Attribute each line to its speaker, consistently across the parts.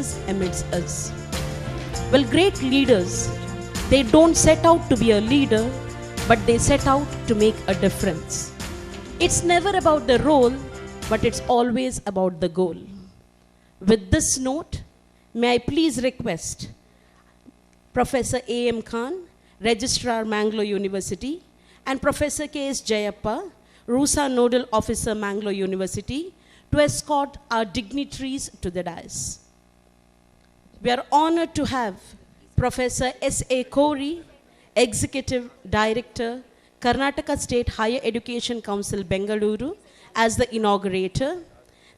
Speaker 1: Jesus amidst us. Well, great leaders, they don't set out to be a leader, but they set out to make a difference. It's never about the role, but it's always about the goal. With this note, may I please request Professor A.M. Khan, Registrar, Mangalore University, and Professor K.S. Jayappa, RUSA Nodal Officer, Mangalore University, to escort our dignitaries to the dais. We are honored to have Professor S.A. Kori, Executive Director, Karnataka State Higher Education Council, Bengaluru, as the inaugurator.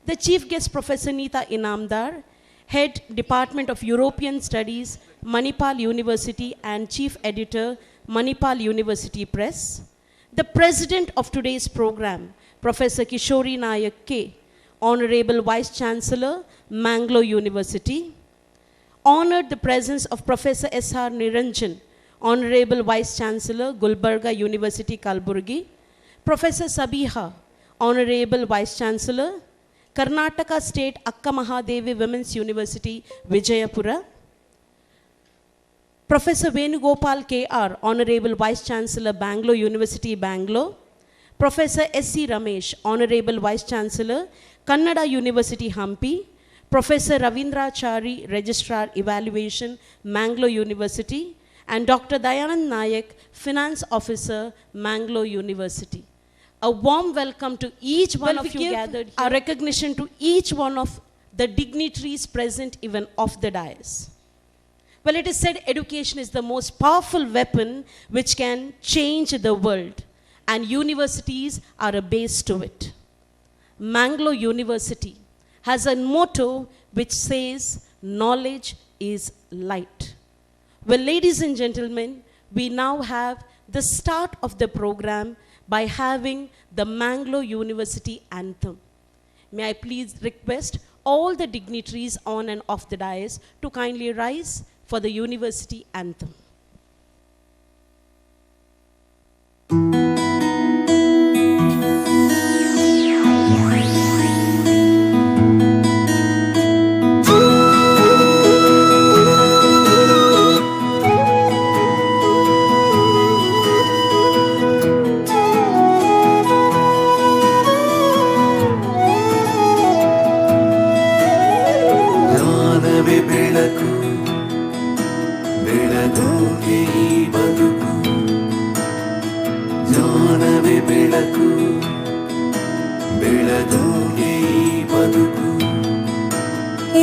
Speaker 1: The Chief Guest, Professor Neeta Inamdar, Head, Department of European Studies, Manipal University, and Chief Editor, Manipal University Press. The President of today's program, Professor Kishori Nayak K., Honorable Vice Chancellor, Mangalore University. Honored the presence of Professor S.R. Niranjan, Honorable Vice Chancellor, Gulbarga University, Kalburgi. Professor Sabiha, Honorable Vice Chancellor, Karnataka State Akka Mahadevi Women's University, Vijayapura. Professor Venugopal K.R., Honorable Vice Chancellor, Bangalore University, Bangalore. Professor S.C. Ramesh, Honorable Vice Chancellor, Kannada University, Hampi. Professor Ravindra-chari, Registrar Evaluation, Mangalore University. And Dr. Dayanand Nayak, Finance Officer, Mangalore University. A warm welcome to each one of you gathered here. Our recognition to each one of the dignitaries present even off the dais. Well, it is said education is the most powerful weapon which can change the world, and universities are a base to it. Mangalore University has a motto which says, knowledge is light. Well, ladies and gentlemen, we now have the start of the program by having the Mangalore University anthem. May I please request all the dignitaries on and off the dais to kindly rise for the university anthem.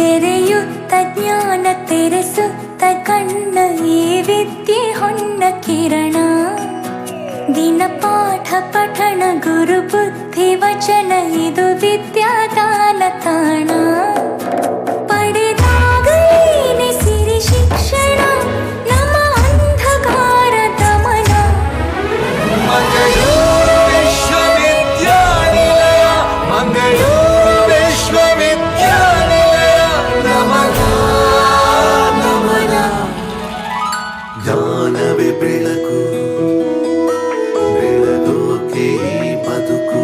Speaker 2: ಎರೆಯುತ್ತ ಜ್ಞಾನ ತೆರೆಸುತ್ತ ಕಣ್ಣ ಈ ವಿದ್ಯೆ ಹೊನ್ನ ಕಿರಣ ದಿನ ಪಾಠ ಪಠಣ ಗುರು ಬುದ್ಧಿ ವಚನ ಇದು ವಿದ್ಯಾದಾನ ತಾಣ ಪಡೆದಾಗಲೇನೆ ಸಿರಿ ಶಿಕ್ಷಣ ನಮ್ಮ ಅಂಧಕಾರ ದಮನ
Speaker 3: ಮಂಗಳೂರು ವಿಶ್ವವಿದ್ಯಾನಿಲಯ ಮಂಗಳೂರು ವಿಶ್ವವಿದ್ಯಾನಿಲಯ ನಮನ ನಮನ ಜ್ಞಾನವೇ ಬೆಳಕು ಬೆಳಗೋಕೆ ಈ ಬದುಕು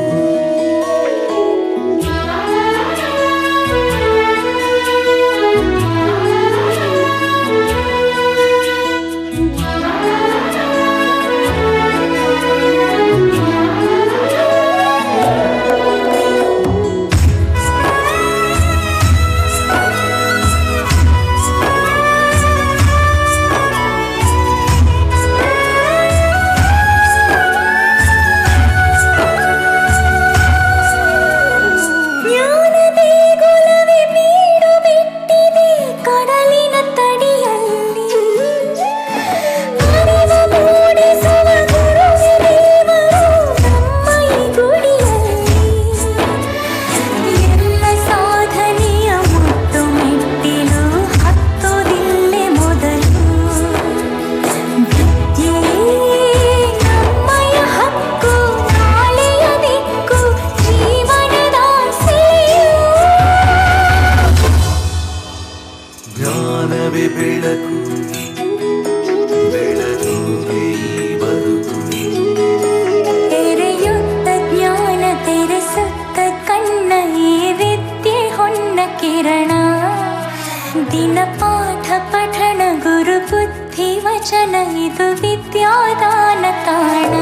Speaker 2: ಪ್ರವಚನ ಇದು ವಿದ್ಯಾದಾನ ತಾಣ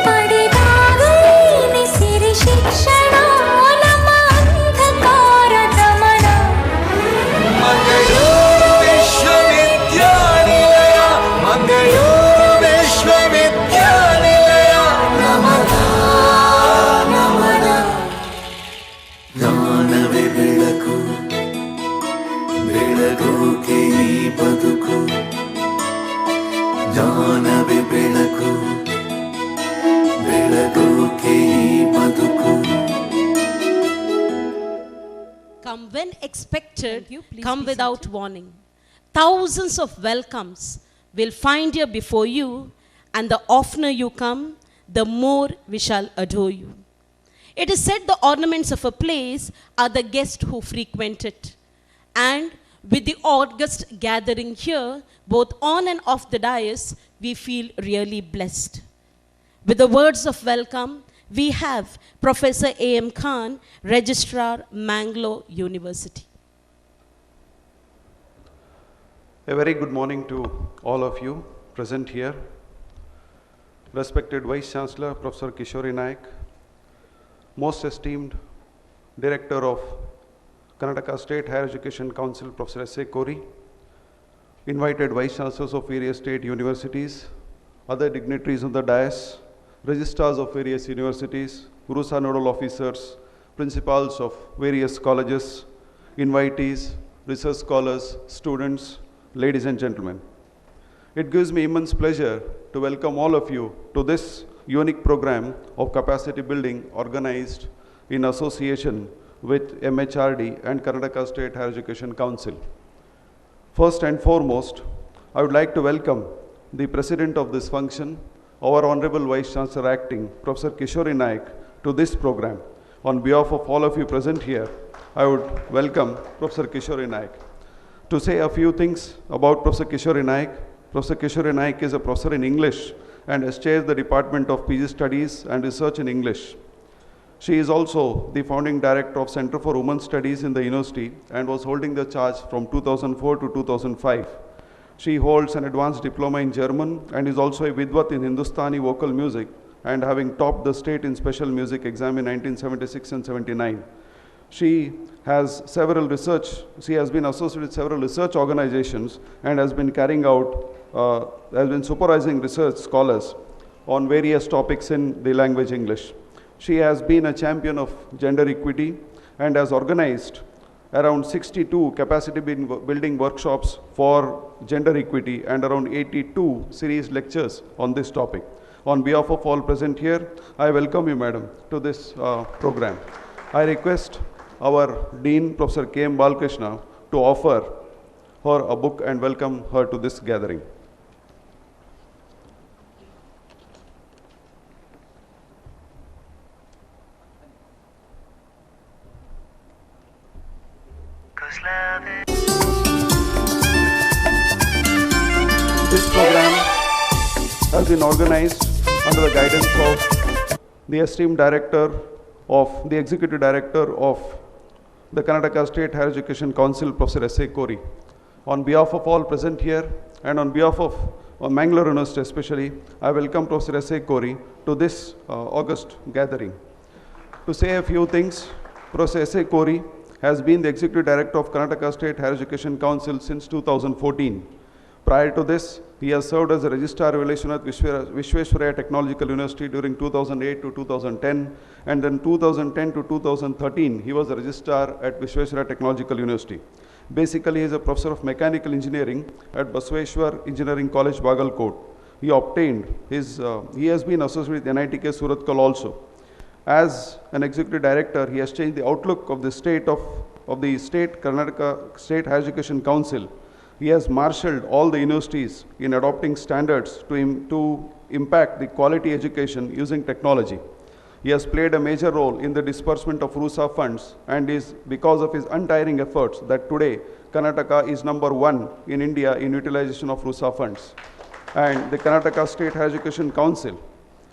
Speaker 2: ಪಡೆದಾಗಲೇ ಸಿರಿ ಶಿಕ್ಷಣ ನಮ್ಮ ಅಂಧಕಾರ ದಮನ
Speaker 3: ಮಂಗಳೂರು ವಿಶ್ವವಿದ್ಯಾನಿಲಯ ಮಂಗಳೂರು ವಿಶ್ವವಿದ್ಯಾನಿಲಯ ನಮನ ನಮನ ಜ್ಞಾನವೇ ಬೆಳಕು ಬೆಳಗೋಕೆ ಈ ಬದುಕು ಜ್ಞಾನವೇ ಬೆಳಕು ಬೆಳಗೋಕೆ ಈ ಬದುಕು
Speaker 1: Come when expected,
Speaker 4: Thank you. Please
Speaker 1: come
Speaker 4: be
Speaker 1: without warning. Thousands of welcomes will find you before you, and the oftener you come, the more we shall adore you. It is said the ornaments of a place are the guests who frequent it. And with the august gathering here, both on and off the dais, we feel really blessed. With the words of welcome, we have Professor A.M. Khan, Registrar, Mangalore University.
Speaker 5: A very good morning to all of you present here. Respected Vice Chancellor, Professor Kishori Naik, most esteemed Director of Karnataka State Higher Education Council, Professor S.A. Kori, invited Vice Chancellors of various state universities, other dignitaries on the dais, registrars of various universities, Gurusa nodal officers, principals of various colleges, invitees, research scholars, students, ladies and gentlemen. It gives me immense pleasure to welcome all of you to this unique program of capacity building organized in association with MHRD and Karnataka State Higher Education Council. First and foremost, I would like to welcome the President of this function, our Honorable Vice Chancellor Acting, Professor Kishori Naik, to this program. On behalf of all of you present here, I would welcome Professor Kishori Naik. To say a few things about Professor Kishori Naik, Professor Kishori Naik is a professor in English and has chaired the Department of PG Studies and Research in English. She is also the founding director of Center for Women Studies in the university and was holding the charge from 2004 to 2005. She holds an advanced diploma in German and is also a Vidwat in Hindustani vocal music and having topped the state in special music exam in 1976 and 79. She has been associated with several research organizations and has been supervising research scholars on various topics in the language English. She has been a champion of gender equity and has organized around 62 capacity building workshops for gender equity and around 82 series lectures on this topic. On behalf of all present here, I welcome you, Madam, to this program. I request our Dean, Professor K.M. Balkrishna, to offer her a book and welcome her to this gathering. This program has been organized under the guidance of the esteemed Executive Director of the Karnataka State Higher Education Council, Professor S.A. Kori. On behalf of all present here and on behalf of Mangalore University especially, I welcome Professor S.A. Kori to this August gathering. To say a few things, Professor S.A. Kori has been the Executive Director of Karnataka State Higher Education Council since 2014. Prior to this, he has served as a Registrar Relation at Vishweshwaraya Technological University during 2008 to 2010, and then 2010 to 2013, he was a Registrar at Vishweshwaraya Technological University. Basically, he is a Professor of Mechanical Engineering at Basaveshwar Engineering College, Bagalkot. He has been associated with NITK Surathkal also. As an Executive Director, he has changed the outlook of the state Karnataka State Higher Education Council. He has marshaled all the universities in adopting standards to impact the quality education using technology. He has played a major role in the disbursement of RUSA funds and is because of his untiring efforts that today Karnataka is number 1 in India in utilization of RUSA funds. And the Karnataka State Higher Education Council,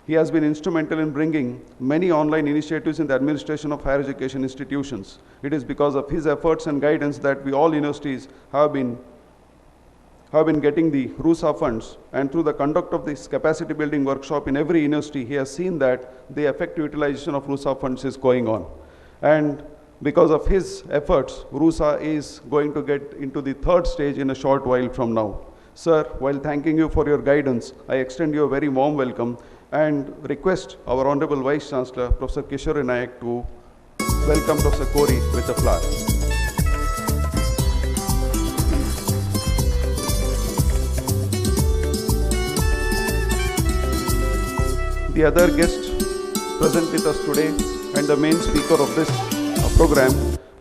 Speaker 5: he has been instrumental in bringing many online initiatives in the administration of higher education institutions. It is because of his efforts and guidance that we all universities have been have been getting the RUSA funds, and through the conduct of this capacity building workshop in every university, he has seen that the effective utilization of RUSA funds is going on. And because of his efforts, RUSA is going to get into the third stage in a short while from now. Sir, while thanking you for your guidance, I extend you a very warm welcome and request our Honorable Vice Chancellor, Professor Kishore Nayak, to welcome Professor Kori with a flower. The other guest present with us today and the main speaker of this program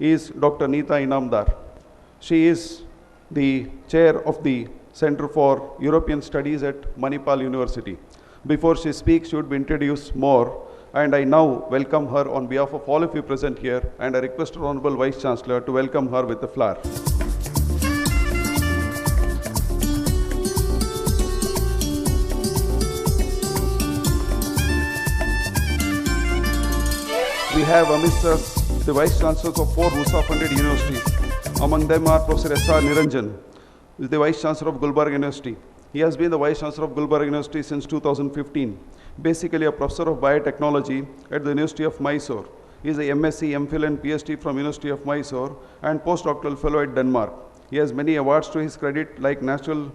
Speaker 5: is Dr. Neeta Inamdar. She is the chair of the Center for European Studies at Manipal University. Before she speaks, she would be introduced more, and I now welcome her on behalf of all of you present here, and I request our Honorable Vice Chancellor to welcome her with a flower. We have amidst us the Vice Chancellors of 4 RUSA-funded universities. Among them are Professor S.R. Niranjan, who is the Vice Chancellor of Gulbarga University. He has been the Vice Chancellor of Gulbarga University since 2015. Basically a Professor of Biotechnology at the University of Mysore. He is a MSc, MPhil and PhD from University of Mysore and postdoctoral fellow at Denmark. He has many awards to his credit like National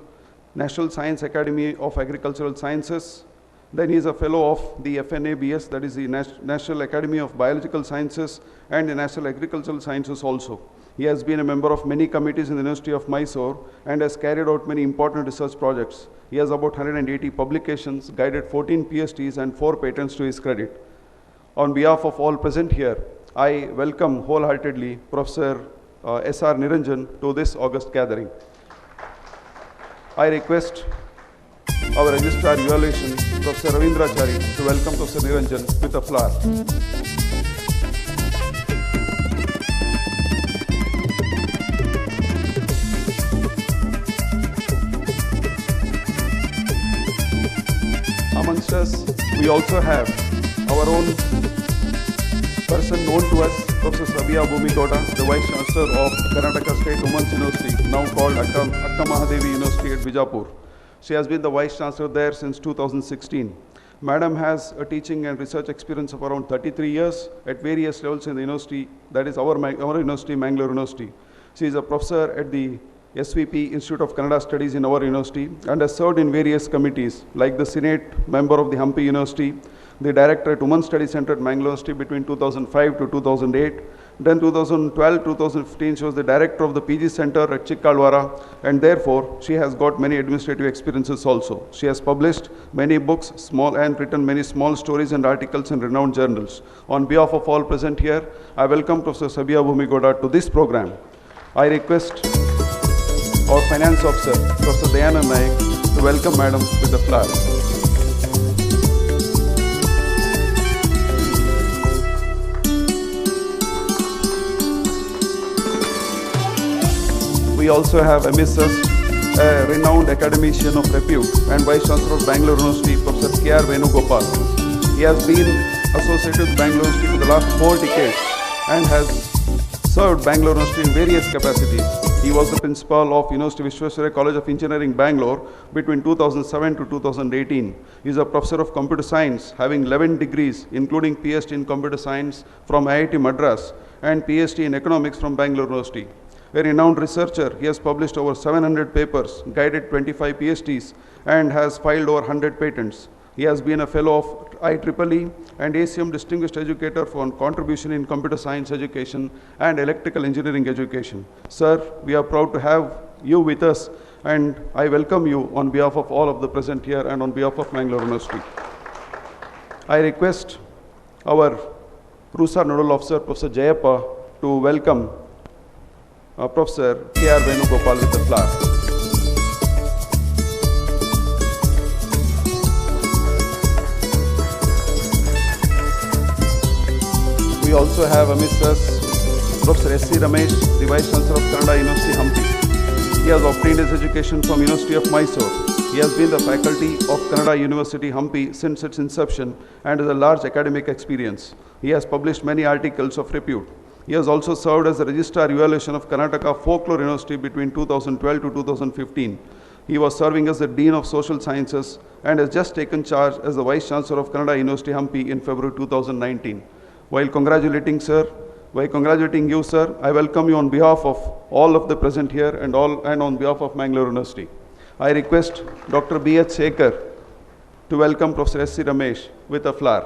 Speaker 5: Science Academy of Agricultural Sciences. Then he is a fellow of the FNABS, that is the National Academy of Biological Sciences, and the National Agricultural Sciences also. He has been a member of many committees in the University of Mysore and has carried out many important research projects. He has about 180 publications, guided 14 PhDs and 4 patents to his credit. On behalf of all present here, I welcome wholeheartedly Professor S.R. Niranjan to this august gathering. I request our Registrar Evaluation, Professor Ravindrachari, to welcome Professor Niranjan with a flower. Amongst us, we also have our own person known to us, Professor Sabia Bhumigowda, the Vice Chancellor of Karnataka State Women's University, now called Akka Mahadevi University at Bijapur. She has been the Vice Chancellor there since 2016. Madam has a teaching and research experience of around 33 years at various levels in the university, that is our university, Mangalore University. She is a professor at the SVP, Institute of Kannada Studies in our university, and has served in various committees like the Senate member of the Hampi University, the director at Women's Studies Center at Mangalore University between 2005 to 2008. Then 2012-2015, she was the director of the PG Center at Chikkalwara, and therefore she has got many administrative experiences also. She has published many books, and written many small stories and articles in renowned journals. On behalf of all present here, I welcome Professor Sabia Bhumigowda to this program. I request our Finance Officer, Professor Dayanand Naik, to welcome Madam with a flower. We also have amidst us a renowned academician of repute and Vice Chancellor of Bangalore University, Professor K.R. Venugopal. He has been associated with Bangalore University for the last 4 decades and has served Bangalore University in various capacities. He was the principal of University Vishwesvaraya College of Engineering, Bangalore between 2007 to 2018. He is a professor of computer science, having 11 degrees, including PhD in computer science from IIT Madras and PhD in economics from Bangalore University. A renowned researcher, he has published over 700 papers, guided 25 PhDs, and has filed over 100 patents. He has been a fellow of IEEE and ACM Distinguished Educator for contribution in computer science education and electrical engineering education. Sir, we are proud to have you with us, and I welcome you on behalf of all of the present here and on behalf of Mangalore University. I request our RUSA Nodal Officer, Professor Jayappa, to welcome Professor K.R. Venugopal with the flower. We also have amidst us Professor S.C. Ramesh, the Vice Chancellor of Kannada University, Hampi. He has obtained his education from University of Mysore. He has been the faculty of Kannada University, Hampi since its inception and has a large academic experience. He has published many articles of repute. He has also served as the Registrar Evaluation of Karnataka Folklore University between 2012 to 2015. He was serving as the Dean of Social Sciences and has just taken charge as the Vice Chancellor of Kannada University Hampi in February 2019. While congratulating you, sir, I welcome you on behalf of all of the present here and on behalf of Mangalore University. I request Dr. B.H. Sekhar to welcome Professor S.C. Ramesh with a flower.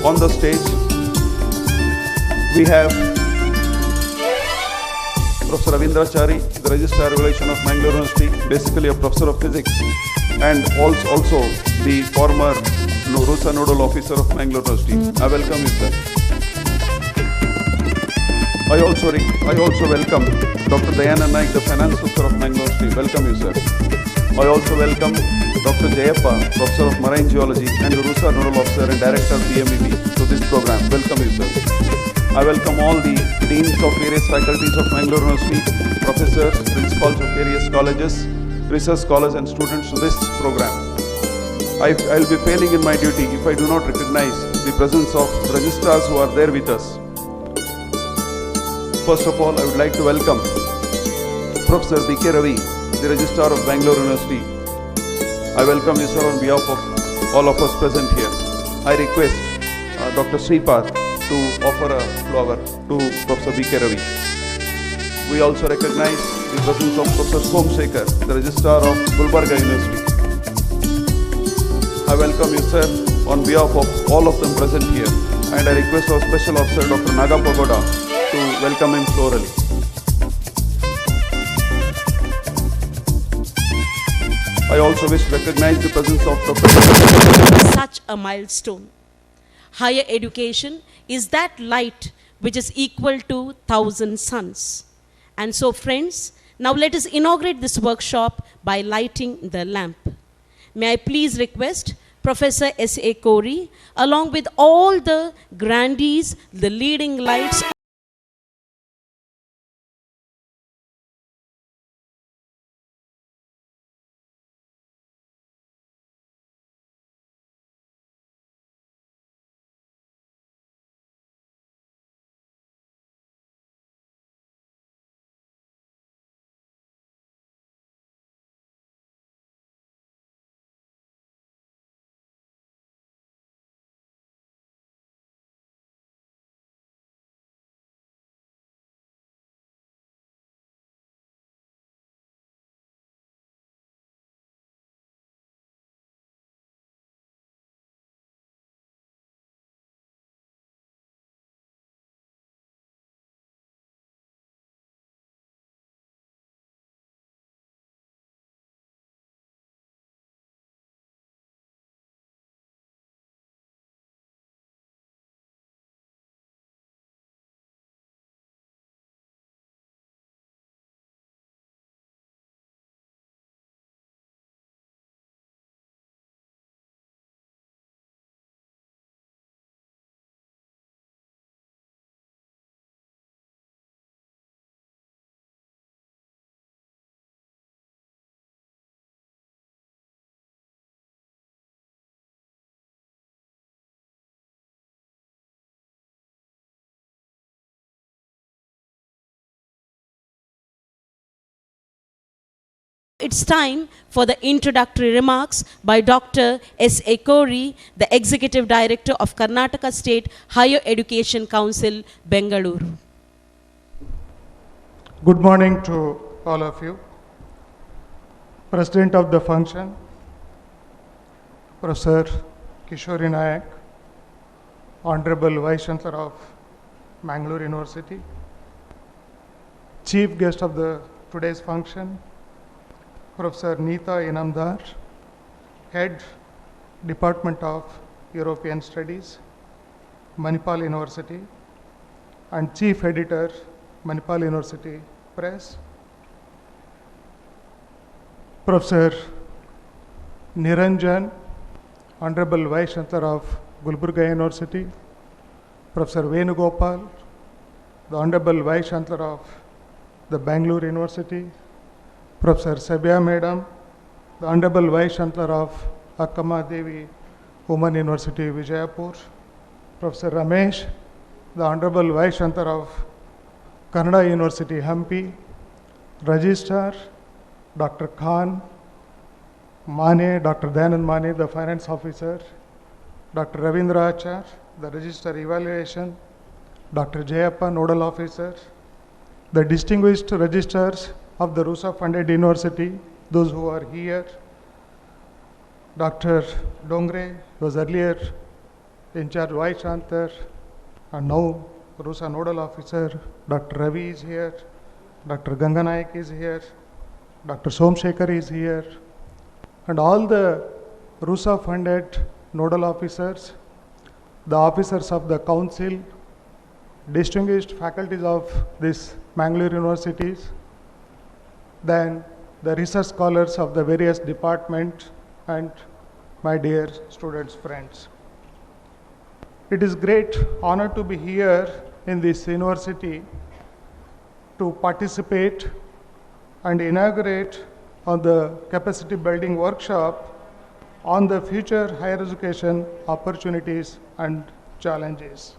Speaker 5: On the stage, we have Professor Ravindrachari, the Registrar Revelation of Mangalore University, basically a professor of physics, and also the former RUSA Nodal Officer of Mangalore University. I welcome you, sir. I also welcome Dr. Dayana Naik, the Finance Officer of Mangalore University. Welcome you, sir. I also welcome Dr. Jayappa, Professor of Marine Geology and the RUSA Nodal Officer and Director of PMEB to this program. Welcome you, sir. I welcome all the deans of various faculties of Mangalore University, professors, principals of various colleges, research scholars and students to this program. I will be failing in my duty if I do not recognize the presence of registrars who are there with us. First of all, I would like to welcome Professor B.K. Ravi, the Registrar of Bangalore University. I welcome you, sir, on behalf of all of us present here. I request Dr. Sripath to offer a flower to Professor B.K. Ravi. We also recognize the presence of Professor Somsekhar, the Registrar of Gulbarga University. I welcome you, sir, on behalf of all of them present here, and I request our Special Officer, Dr. Naga Pagoda, to welcome him florally. I also wish to recognize the presence of Dr.
Speaker 1: Such a milestone. Higher education is that light which is equal to 1,000 suns. And so, friends, now let us inaugurate this workshop by lighting the lamp. May I please request Professor S.A. Kori, along with all the grandees, the leading lights. It's time for the introductory remarks by Dr. S.A. Kori, the Executive Director of Karnataka State Higher Education Council, Bengaluru.
Speaker 4: Good morning to all of you. President of the function, Professor Kishori Nayak, Honorable Vice Chancellor of Mangalore University, Chief Guest of today's function, Professor Neeta Inamdar, Head, Department of European Studies, Manipal University, and Chief Editor, Manipal University Press, Professor Niranjan, Honorable Vice Chancellor of Gulbarga University, Professor Venugopal, the Honorable Vice Chancellor of the Bangalore University, Professor Sabya Madam, the Honorable Vice Chancellor of Akkama Devi Women University, Vijayapur, Professor Ramesh, the Honorable Vice Chancellor of Kannada University, Hampi, Registrar, Dr. Khan, Mane, Dr. Dayanand Mane, the Finance Officer, Dr. Ravindra Achar, the Register Evaluation, Dr. Jayappa, Nodal Officer, the distinguished registrars of the RUSA funded university, those who are here, Dr. Dongre was earlier in charge Vice Chancellor and now RUSA Nodal Officer, Dr. Ravi is here, Dr. Ganganayak is here, Dr. Somshekar is here, and all the RUSA funded nodal officers, the officers of the council, distinguished faculties of these Mangalore universities, then the research scholars of the various departments, and my dear students, friends. It is great honor to be here in this university to participate and inaugurate on the capacity building workshop on the future higher education opportunities and challenges.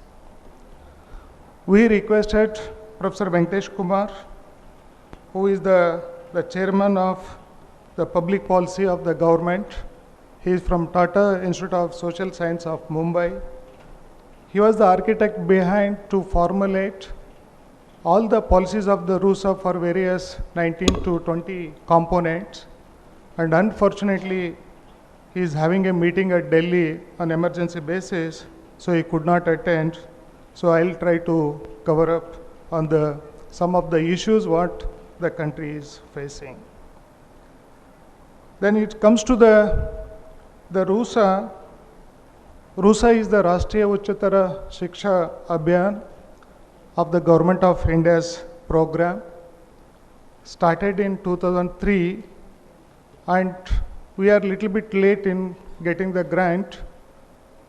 Speaker 4: We requested Professor Venkatesh Kumar, who is the chairman of the public policy of the government. He is from Tata Institute of Social Science of Mumbai. He was the architect behind to formulate all the policies of the RUSA for various 19 to 20 components. And unfortunately, he is having a meeting at Delhi on emergency basis, so he could not attend. So I'll try to cover up on some of the issues what the country is facing. Then it comes to the RUSA. RUSA is the Rashtriya Uchchatara Shiksha Abhiyan of the Government of India's program, started in 2003, and we are a little bit late in getting the grant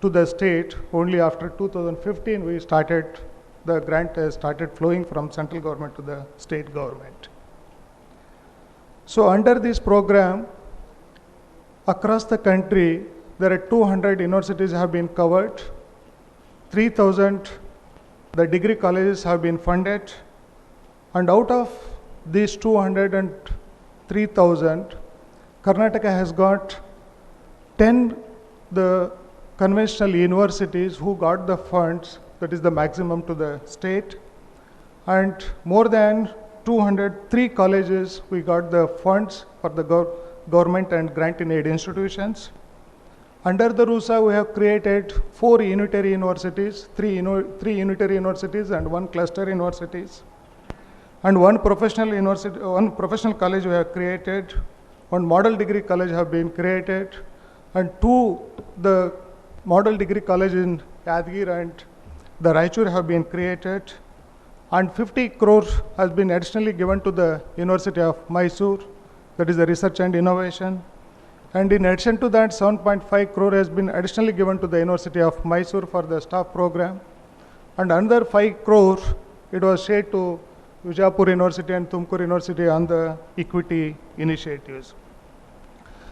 Speaker 4: to the state. Only after 2015 we started, the grant has started flowing from central government to the state government. So under this program, across the country, there are 200 universities have been covered, 3,000 the degree colleges have been funded, and out of these 200 and 3,000, Karnataka has got 10 the conventional universities who got the funds, that is the maximum to the state, and more than 203 colleges we got the funds for the government and grant in aid institutions. Under the RUSA, we have created 4 unitary universities, 3 unitary universities and 1 cluster universities, and 1 professional university, 1 professional college we have created, 1 model degree college have been created, and 2 the model degree college in Yadgir and the Raichur have been created, and 50 crores has been additionally given to the University of Mysore, that is the research and innovation. And in addition to that, 7.5 crore has been additionally given to the University of Mysore for the staff program. And another 5 crore, it was shared to Vijayapur University and Tumkur University on the equity initiatives.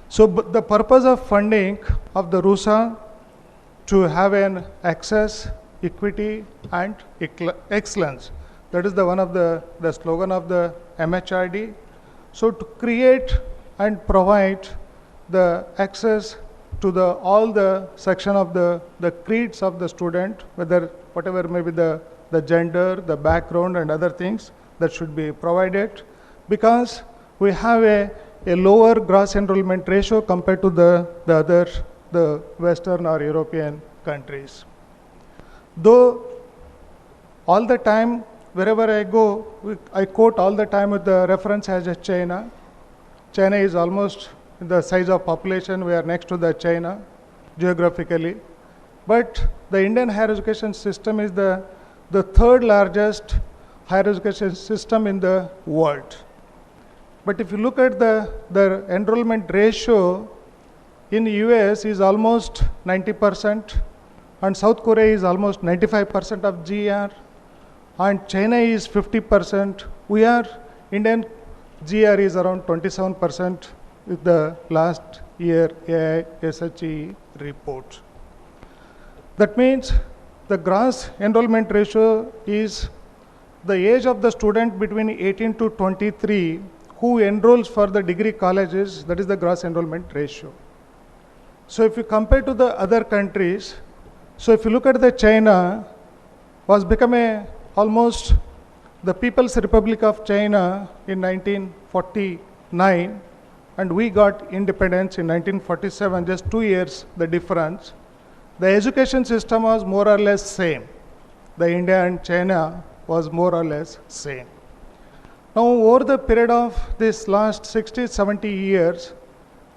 Speaker 4: So the purpose of funding of the RUSA to have an access, equity and excellence. That is the one of the slogan of the MHRD. So to create and provide the access to all the section of the creeds of the student, whatever may be the gender, the background and other things that should be provided, because we have a lower gross enrollment ratio compared to the Western or European countries. Though all the time, wherever I go, I quote all the time with the reference as a China. China is almost the size of population, we are next to the China geographically. But the Indian higher education system is the 3rd largest higher education system in the world. But if you look at the enrollment ratio, in US is almost 90%, and South Korea is almost 95% of GR, and China is 50%. Indian GR is around 27% with the last year AISHE report. That means the gross enrollment ratio is the age of the student between 18 to 23 who enrolls for the degree colleges, that is the gross enrollment ratio. So if you compare to the other countries, so if you look at the China, was become almost the People's Republic of China in 1949, and we got independence in 1947, just 2 years the difference. The education system was more or less same. The India and China was more or less same. Now over the period of this last 60, 70 years,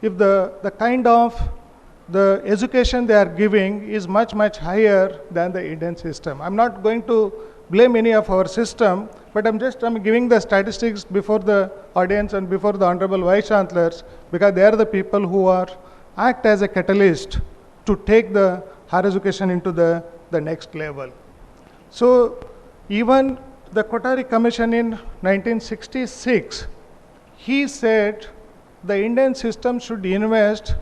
Speaker 4: if the kind of the education they are giving is much, much higher than the Indian system. I'm not going to blame any of our system, but I'm giving the statistics before the audience and before the Honorable Vice Chancellors, because they are the people who act as a catalyst to take the higher education into the next level. So even the Kothari Commission in 1966, he said the Indian system should invest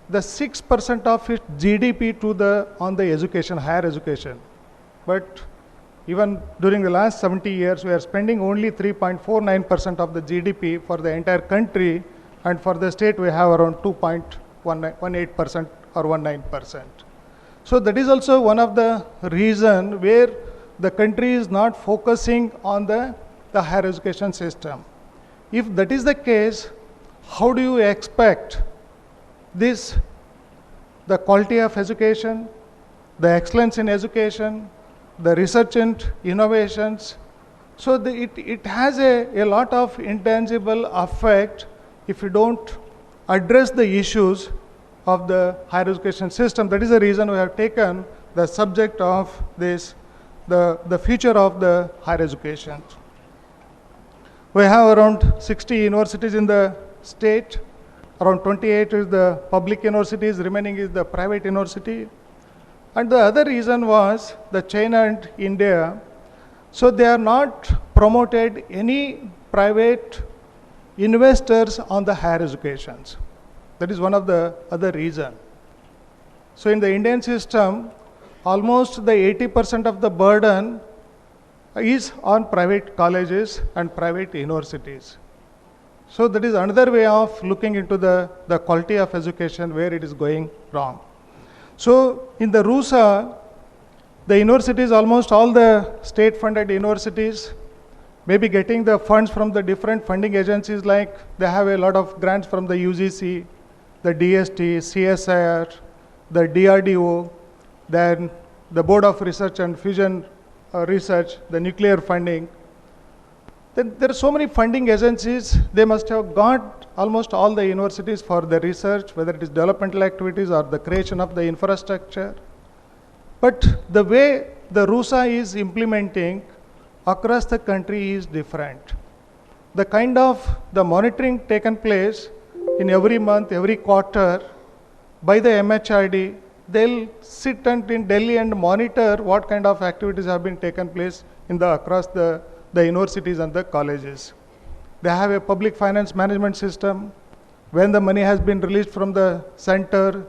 Speaker 4: the 6% of its GDP on the education, higher education. But even during the last 70 years, we are spending only 3.49% of the GDP for the entire country, and for the state we have around 2.18% or 19%. So that is also one of the reason where the country is not focusing on the higher education system. If that is the case, how do you expect the quality of education, the excellence in education, the research and innovations? So it has a lot of intangible effect if you don't address the issues of the higher education system. That is the reason we have taken the subject of this, the future of the higher education. We have around 60 universities in the state. Around 28 is the public universities, remaining is the private university. And the other reason was the China and India. So they are not promoted any private investors on the higher educations. That is one of the other reason. So in the Indian system, almost the 80% of the burden is on private colleges and private universities. So that is another way of looking into the quality of education where it is going wrong. So in the RUSA, the universities, almost all the state-funded universities, may be getting the funds from the different funding agencies, like they have a lot of grants from the UGC, the DST, CSIR, the DRDO, then the Board of Research and Fusion Research, the nuclear funding. Then there are so many funding agencies, they must have got almost all the universities for the research, whether it is developmental activities or the creation of the infrastructure. But the way the RUSA is implementing across the country is different. The kind of the monitoring taken place in every month, every quarter by the MHRD, they'll sit in Delhi and monitor what kind of activities have been taken place across the universities and the colleges. They have a public finance management system. When the money has been released from the center,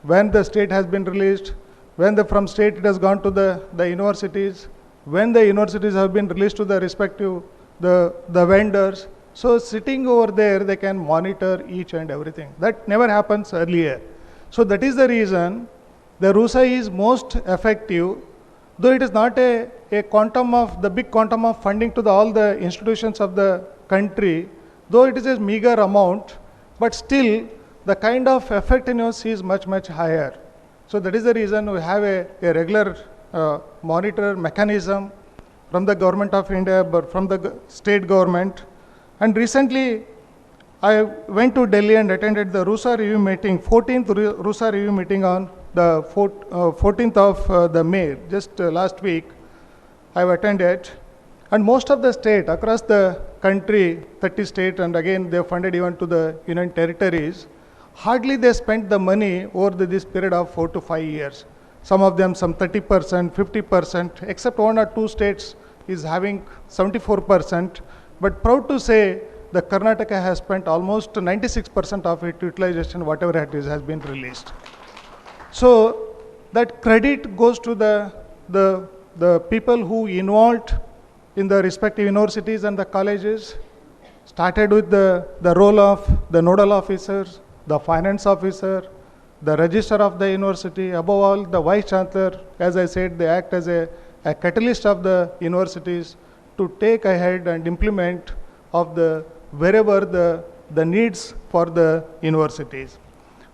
Speaker 4: when the state has been released, when from state it has gone to the universities, when the universities have been released to the respective the vendors. So sitting over there, they can monitor each and everything. That never happens earlier. So that is the reason the RUSA is most effective, though it is not a quantum of, the big quantum of funding to all the institutions of the country, though it is a meager amount, but still the kind of effectiveness is much, much higher. So that is the reason we have a regular monitor mechanism from the government of India, but from the state government. And recently, I went to Delhi and attended the RUSA review meeting, 14th RUSA review meeting on the 14th of the May, just last week. I have attended, and most of the state across the country, 30 states, and again they funded even to the union territories, hardly they spent the money over this period of 4 to 5 years. Some of them some 30%, 50%, except 1 or 2 states is having 74%. But proud to say, the Karnataka has spent almost 96% of its utilization, whatever it is, has been released. So that credit goes to the people who involved in the respective universities and the colleges, started with the role of the nodal officers, the finance officer, the registrar of the university, above all the vice chancellor. As I said, they act as a catalyst of the universities to take ahead and implement of the wherever the needs for the universities.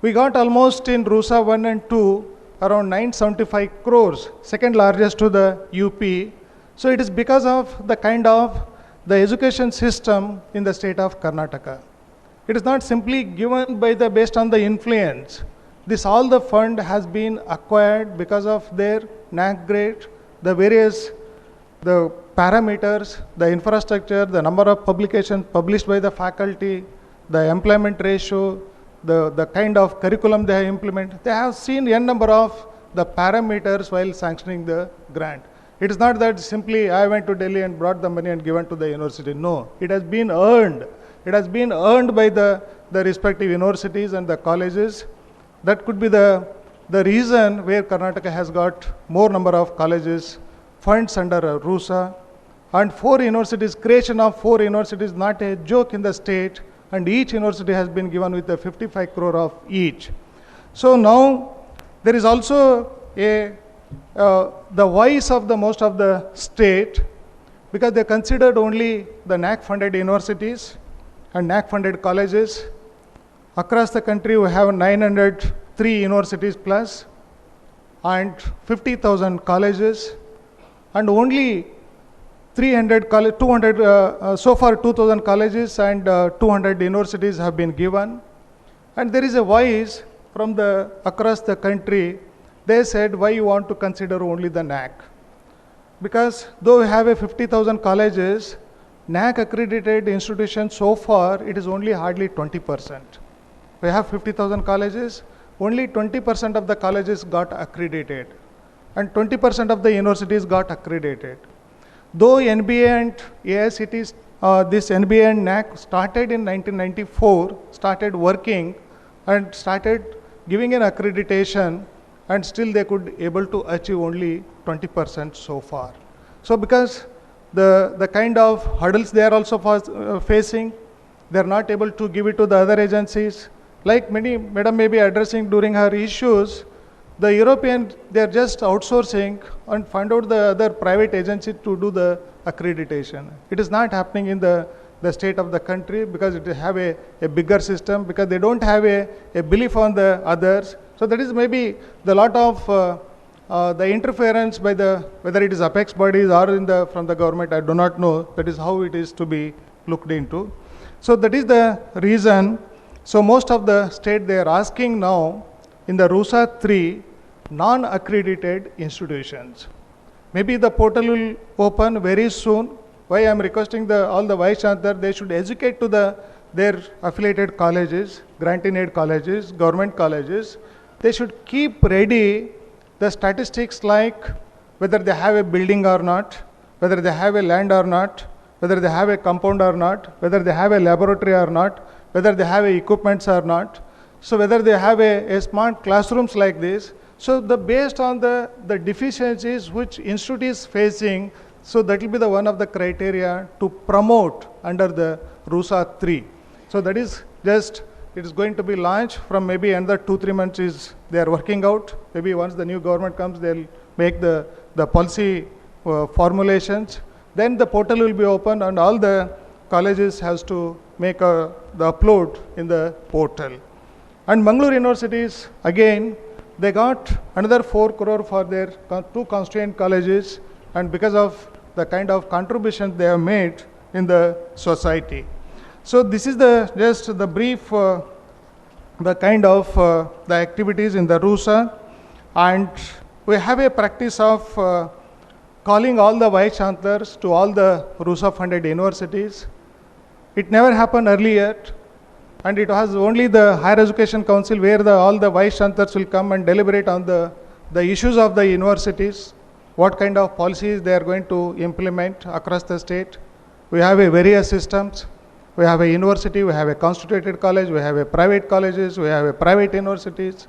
Speaker 4: We got almost in RUSA 1 and 2 around 975 crores, second largest to the UP. So it is because of the kind of the education system in the state of Karnataka. It is not simply given by based on the influence. This all the fund has been acquired because of their NAC grade, the various the parameters, the infrastructure, the number of publications published by the faculty, the employment ratio, the kind of curriculum they have implemented. They have seen n number of the parameters while sanctioning the grant. It is not that simply I went to Delhi and brought the money and given to the university. No, it has been earned. It has been earned by the respective universities and the colleges. That could be the reason where Karnataka has got more number of colleges, funds under RUSA, and 4 universities, creation of 4 universities, not a joke in the state, and each university has been given with a 55 crore of each. So now there is also the voice of the most of the state, because they considered only the NAC funded universities and NAC funded colleges. Across the country we have 903 universities plus and 50,000 colleges, and only 200 so far 2,000 colleges and 200 universities have been given. And there is a voice from across the country. They said, why you want to consider only the NAC? Because though we have a 50,000 colleges, NAC accredited institutions so far, it is only hardly 20%. We have 50,000 colleges, only 20% of the colleges got accredited, and 20% of the universities got accredited. Though NBA and AICTE, this NBA and NAC started in 1994, started working and started giving an accreditation, and still they could able to achieve only 20% so far. So because the kind of hurdles they are also facing, they are not able to give it to the other agencies. Like Madam may be addressing during her issues, the European, they are just outsourcing and find out the other private agency to do the accreditation. It is not happening in the state of the country because it have a bigger system, because they don't have a belief on the others. So that is maybe the lot of the interference by whether it is apex bodies or from the government, I do not know. That is how it is to be looked into. So that is the reason. So most of the state they are asking now in the RUSA 3 non-accredited institutions. Maybe the portal will open very soon. Why I am requesting all the vice chancellor, they should educate to their affiliated colleges, grant-in-aid colleges, government colleges. They should keep ready the statistics like whether they have a building or not, whether they have a land or not, whether they have a compound or not, whether they have a laboratory or not, whether they have equipments or not. So whether they have a smart classrooms like this. So based on the deficiencies which institute is facing, so that will be one of the criteria to promote under the RUSA 3. So that is just, it is going to be launched from maybe another 2-3 months they are working out. Maybe once the new government comes, they'll make the policy formulations. Then the portal will be open and all the colleges has to make the upload in the portal. And Mangalore universities, again, they got another 4 crore for their 2 constituent colleges, and because of the kind of contributions they have made in the society. So this is just the brief, the kind of the activities in the RUSA, and we have a practice of calling all the vice chancellors to all the RUSA funded universities. It never happened earlier, and it was only the Higher Education Council where all the vice chancellors will come and deliberate on the issues of the universities, what kind of policies they are going to implement across the state. We have various systems. We have a university, we have a constituted college, we have a private colleges, we have a private universities.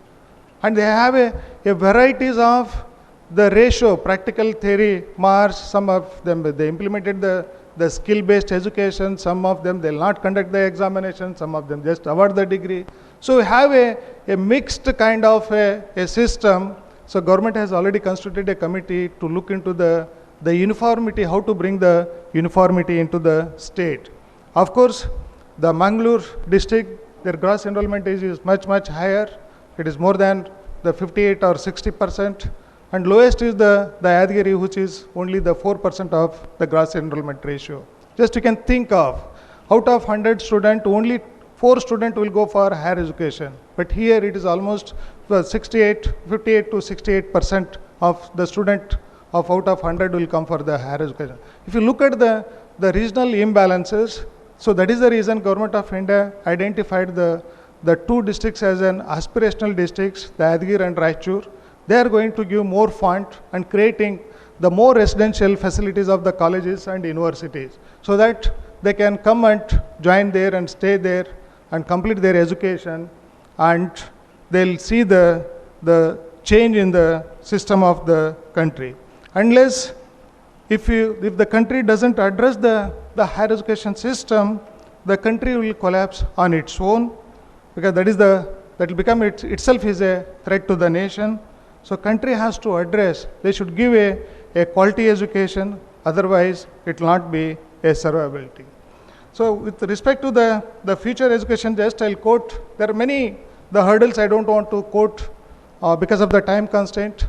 Speaker 4: And they have a varieties of the ratio, practical theory, marks, some of them they implemented the skill-based education, some of them they'll not conduct the examination, some of them just award the degree. So we have a mixed kind of a system. So government has already constituted a committee to look into the uniformity, how to bring the uniformity into the state. Of course, the Mangalore district, their gross enrollment is much higher. It is more than the 58 or 60%. And lowest is the Yadgiri, which is only the 4% of the gross enrollment ratio. Just you can think of, out of 100 students, only 4 students will go for higher education. But here it is almost 58 to 68% of the student of out of 100 will come for the higher education. If you look at the regional imbalances, so that is the reason Government of India identified the 2 districts as an aspirational districts, the Yadgir and Raichur. They are going to give more fund and creating the more residential facilities of the colleges and universities, so that they can come and join there and stay there and complete their education, and they'll see the change in the system of the country. Unless if the country doesn't address the higher education system, the country will collapse on its own, because that will become itself is a threat to the nation. So country has to address, they should give a quality education, otherwise it will not be a survivability. So with respect to the future education, just I'll quote, there are many, the hurdles I don't want to quote because of the time constraint.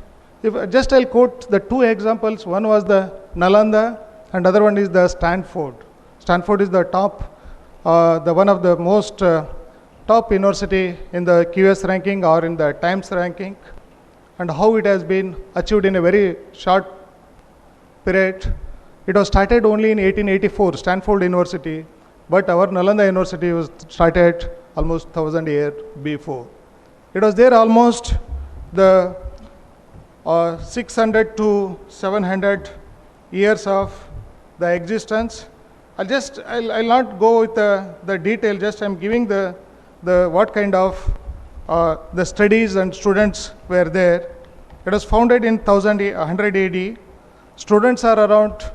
Speaker 4: Just I'll quote the 2 examples. One was the Nalanda and other one is the Stanford. Stanford is the top, the one of the most top university in the QS ranking or in the Times ranking, and how it has been achieved in a very short period. It was started only in 1884, Stanford University, but our Nalanda University was started almost 1,000 years before. It was there almost the 600 to 700 years of the existence. I'll not go with the detail, just I'm giving the what kind of the studies and students were there. It was founded in 100 AD. Students are around,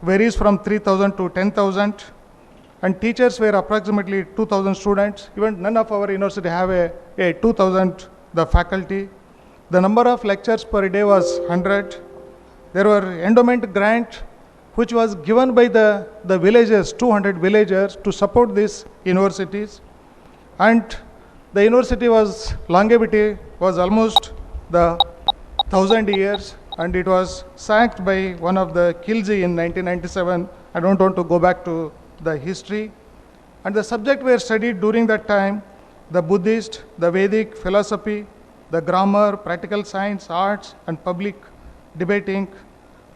Speaker 4: varies from 3,000 to 10,000, and teachers were approximately 2,000 students. Even none of our university have a 2,000 the faculty. The number of lectures per day was 100. There were endowment grant which was given by the villagers, 200 villagers, to support these universities. And the university was, longevity was almost the 1,000 years, and it was sacked by one of the Khilji in 1997. I don't want to go back to the history. And the subject were studied during that time, the Buddhist, the Vedic, philosophy, the grammar, practical science, arts, and public debating.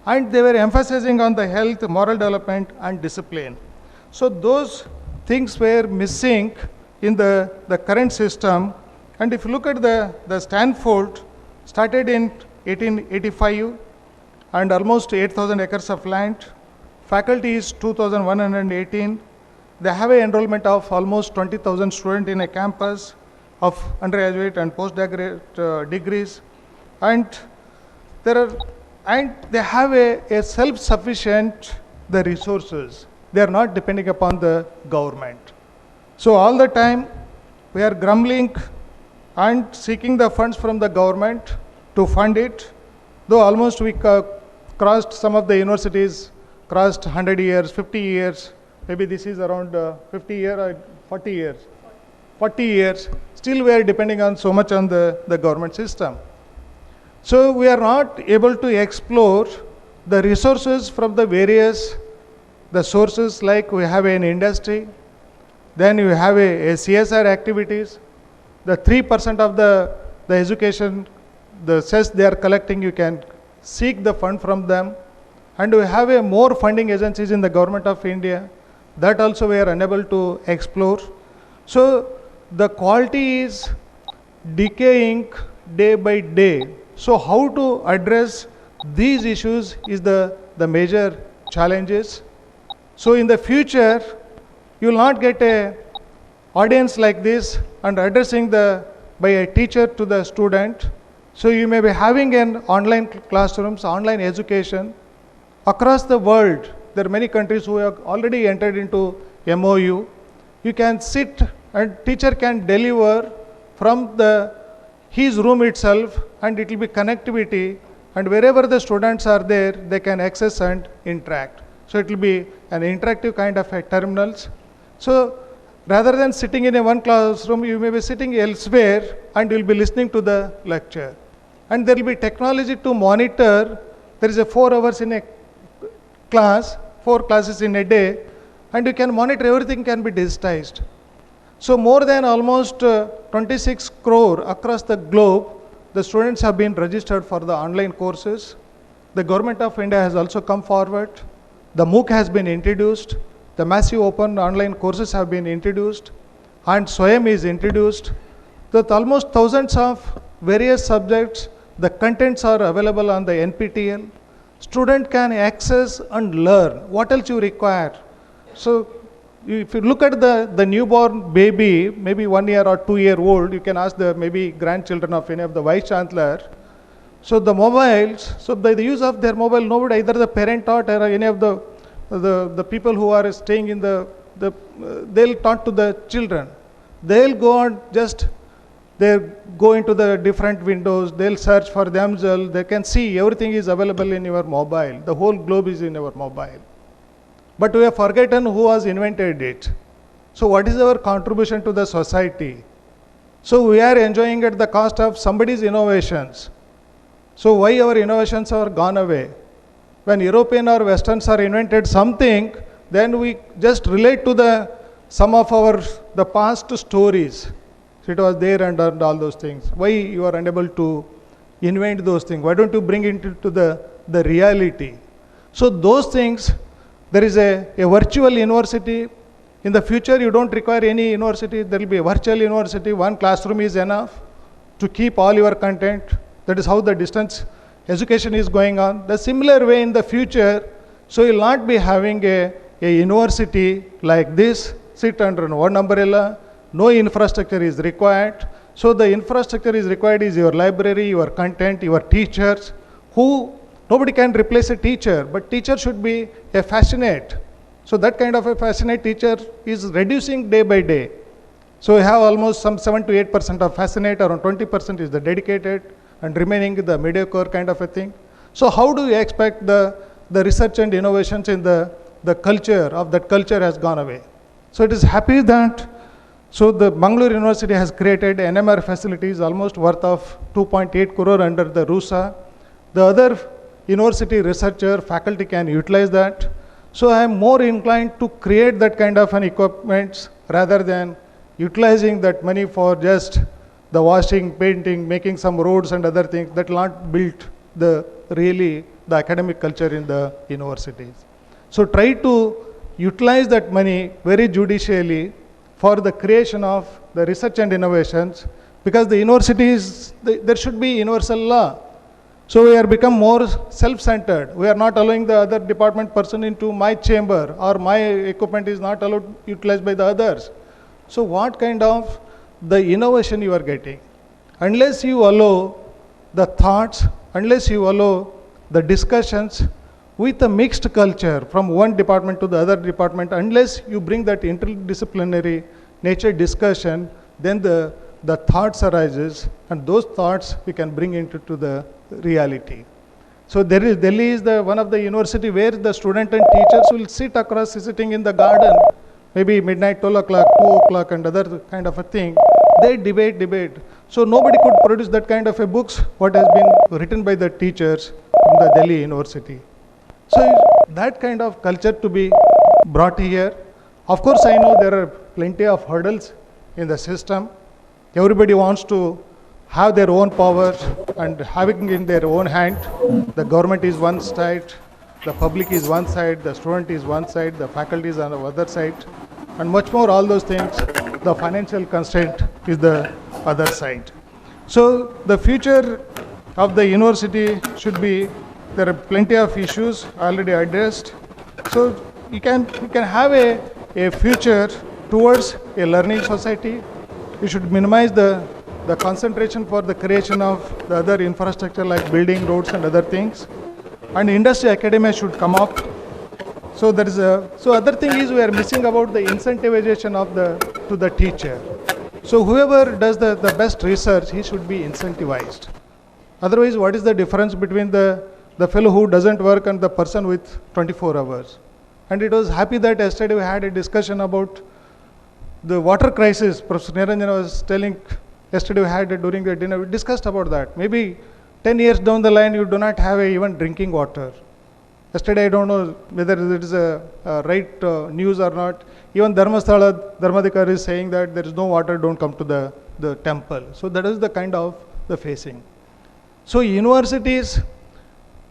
Speaker 4: And they were emphasizing on the health, moral development, and discipline. So those things were missing in the current system. And if you look at the Stanford, started in 1885 and almost 8,000 acres of land. Faculty is 2,118. They have an enrollment of almost 20,000 students in a campus of undergraduate and postgraduate degrees. And they have a self-sufficient the resources. They are not depending upon the government. So all the time we are grumbling and seeking the funds from the government to fund it, though almost we crossed, some of the universities crossed 100 years, 50 years, maybe this is around 50 years or 40 years. 40 years, still we are depending on so much on the government system. So we are not able to explore the resources from the various, the sources, like we have an industry, then you have a CSR activities, the 3% of the education, the cess they are collecting, you can seek the fund from them. And we have a more funding agencies in the Government of India, that also we are unable to explore. So the quality is decaying day by day. So how to address these issues is the major challenges. So in the future, you will not get a audience like this and addressing the by a teacher to the student. So you may be having an online classrooms, online education across the world. There are many countries who have already entered into MOU. You can sit and teacher can deliver from his room itself, and it will be connectivity, and wherever the students are there, they can access and interact. So it will be an interactive kind of a terminals. So rather than sitting in a one classroom, you may be sitting elsewhere and you will be listening to the lecture. And there will be technology to monitor. There is a 4 hours in a class, 4 classes in a day, and you can monitor, everything can be digitized. So more than almost 26 crore across the globe, the students have been registered for the online courses. The government of India has also come forward. The MOOC has been introduced. The massive open online courses have been introduced, and SWAYAM is introduced. With almost thousands of various subjects, the contents are available on the NPTEL. Student can access and learn. What else you require? So if you look at the newborn baby, maybe 1 year or 2 year old, you can ask the maybe grandchildren of any of the vice chancellor. So the mobiles, so by the use of their mobile, nobody, either the parent taught or any of the people who are staying in they'll talk to the children. They'll go on they'll go into the different windows, they'll search for themselves, they can see everything is available in your mobile. The whole globe is in your mobile. But we have forgotten who has invented it. So what is our contribution to the society? So we are enjoying at the cost of somebody's innovations. So why our innovations are gone away? When European or Westerns are invented something, then we just relate to some of the past stories. So it was there and all those things. Why you are unable to invent those things? Why don't you bring it into the reality? So those things, there is a virtual university. In the future, you don't require any university. There will be a virtual university. One classroom is enough to keep all your content. That is how the distance education is going on. The similar way in the future, so you will not be having a university like this, sit under one umbrella. No infrastructure is required. So the infrastructure is required is your library, your content, your teachers, nobody can replace a teacher, but teacher should be a fascinate. So that kind of a fascinate teacher is reducing day by day. So we have almost some 7 to 8% of fascinate, around 20% is the dedicated, and remaining the mediocre kind of a thing. So how do you expect the research and innovations in the culture of that culture has gone away? So it is happy that the Bangalore University has created NMR facilities almost worth of 2.8 crore under the RUSA. The other university researcher, faculty can utilize that. So I am more inclined to create that kind of an equipment rather than utilizing that money for just the washing, painting, making some roads and other things that will not build the academic culture in the universities. So try to utilize that money very judicially for the creation of the research and innovations, because the universities, there should be universal law. So we are become more self-centered. We are not allowing the other department person into my chamber, or my equipment is not allowed utilized by the others. So what kind of the innovation you are getting? Unless you allow the thoughts, unless you allow the discussions with a mixed culture from one department to the other department, unless you bring that interdisciplinary nature discussion, then the thoughts arises, and those thoughts we can bring into the reality. So Delhi is one of the university where the student and teachers will sit across, sitting in the garden, maybe midnight, 12 o'clock, 2 o'clock and other kind of a thing. They debate. So nobody could produce that kind of a books, what has been written by the teachers from the Delhi University. So that kind of culture to be brought here. Of course, I know there are plenty of hurdles in the system. Everybody wants to have their own power and having in their own hand. The government is one side, the public is one side, the student is one side, the faculty is on the other side, and much more all those things. The financial constraint is the other side. So the future of the university should be, there are plenty of issues already addressed. So you can have a future towards a learning society. You should minimize the the concentration for the creation of the other infrastructure like building, roads and other things. And industry academia should come up. So there is a, so other thing is we are missing about the incentivization of to the teacher. So whoever does the best research, he should be incentivized. Otherwise, what is the difference between the fellow who doesn't work and the person with 24 hours? And it was happy that yesterday we had a discussion about the water crisis. Professor Niranjana was telling, yesterday we had during the dinner, we discussed about that. Maybe 10 years down the line, you do not have even drinking water. Yesterday, I don't know whether it is a right news or not. Even Dharmasthala, Dharmadikar is saying that there is no water, don't come to the temple. So that is the kind of the facing. So universities,